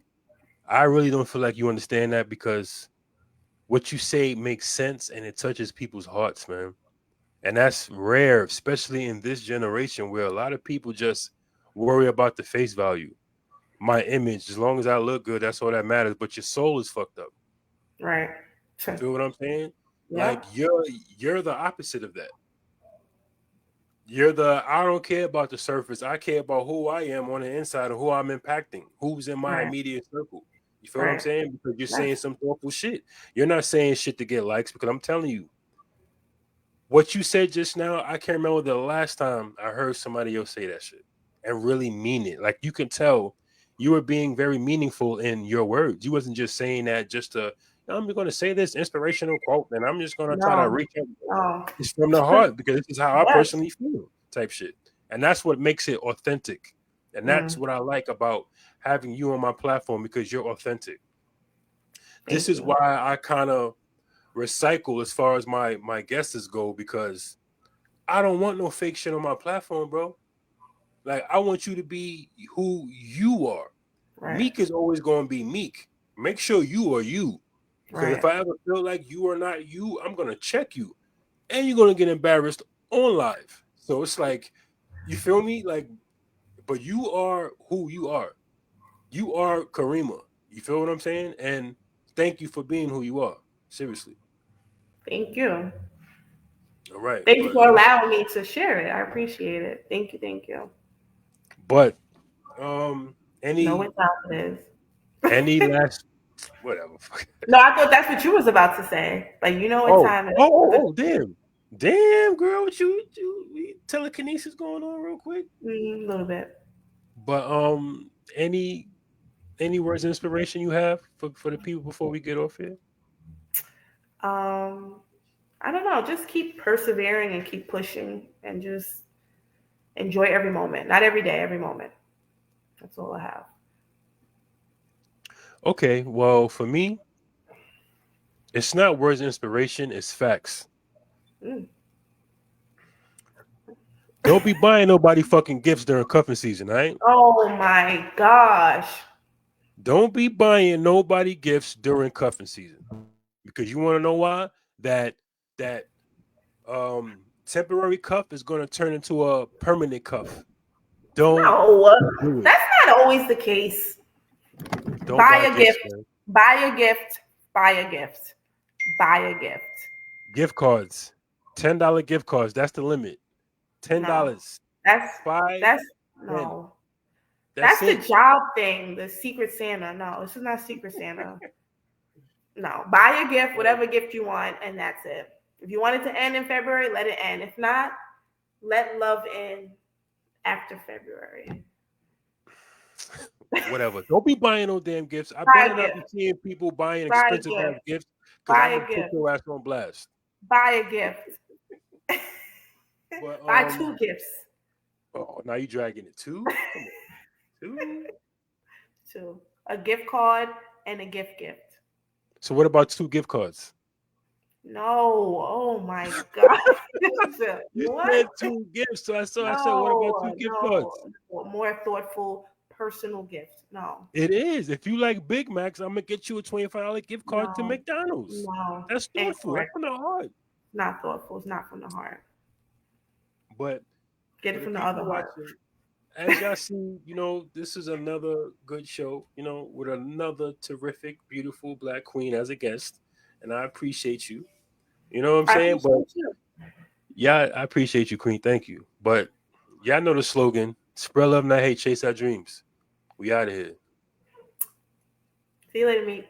I really don't feel like you understand that because what you say makes sense and it touches people's hearts, man. And that's rare, especially in this generation where a lot of people just worry about the face value. My image, as long as I look good, that's all that matters. But your soul is fucked up. right. You feel what I'm saying? Like Yep. you're the opposite of that. You're the I don't care about the surface. I care about who I am on the inside and who I'm impacting, who's in my Right. immediate circle. You feel what I'm Right. saying? Because you're That's saying some thoughtful shit. You're not saying shit to get likes because I'm telling you, what you said just now, I can't remember the last time I heard somebody else say that shit and really mean it. Like you can tell you were being very meaningful in your words. You wasn't just saying that just to, I'm going to say this inspirational quote and I'm just going to try to no, reach out. no. It's from the heart because this is how I Yes. personally feel type shit. And that's what makes it authentic. And that's Mm, what I like about having you on my platform because you're authentic. This thank is you. why I kind of recycle as far as my guests go because I don't want no fake shit on my platform, bro. Like I want you to be who you are. Right. Meek is always going to be meek. Make sure you are you. Because if Right. I ever feel like you are not you, I'm going to check you. And you're going to get embarrassed on live. So it's like, you feel me? Like, but you are who you are. You are Karima. You feel what I'm saying? And thank you for being who you are. Seriously. Thank you. All right, Thank you for allowing me to share it. I appreciate it. Thank you. Thank you. but Know any what time it is. any last whatever. No, I thought that's what you was about to say. Like, you know what Oh, time it oh, is. oh, oh, damn, girl, what you telekinesis going on real quick? A little bit. But any words of inspiration you have for the people before we get off here? Um, I don't know. Just keep persevering and keep pushing and just enjoy every moment. Not every day, every moment. That's all I have. Okay, well, for me, it's not words of inspiration, it's facts. Mm. Don't be buying nobody fucking gifts during cuffing season, all right? Oh my gosh. Don't be buying nobody gifts during cuffing season. Because you want to know why? That temporary cuff is going to turn into a permanent cuff. Don't No, do it. that's not always the case. Don't Buy buy a gift. gifts, man. Buy a gift. Buy a gift. Buy a gift. Gift cards. $10 gift cards. That's the limit. No. $10. That's Five, that's 10. no. That's That's the it. job thing, the Secret Santa. No, this is not Secret Santa. No. Buy a gift, whatever gift you want, and that's it. If you want it to end in February, let it end. If not, let love in after February. Whatever. Don't be buying no damn gifts. I Buy better a not be gift. seeing people buying Buy a expensive ass gift. gifts because Buy I'm a gonna put gift. your ass on blast. Buy a gift. But Buy two gifts. oh, now you dragging it too? Come on, two. Two. A gift card and a gift. So what about two gift cards? No. Oh my God. You What? said two gifts, so I said, what about two No, gift cards? no. More thoughtful, personal gift. No, It is. If you like Big Macs, I'm gonna get you a $25 gift card to no, McDonald's. no. That's thoughtful. That's Incorrect. from the heart. Not thoughtful. It's not from the heart. But Get for it the from the people other heart. watching, as y'all see, this is another good show, with another terrific, beautiful black queen as a guest. And I appreciate you. You know what I'm I saying? But appreciate you. yeah, I appreciate you, Queen. Thank you. But y'all know the slogan: spread love, not hate, chase our dreams. We out of here. See you later, meet.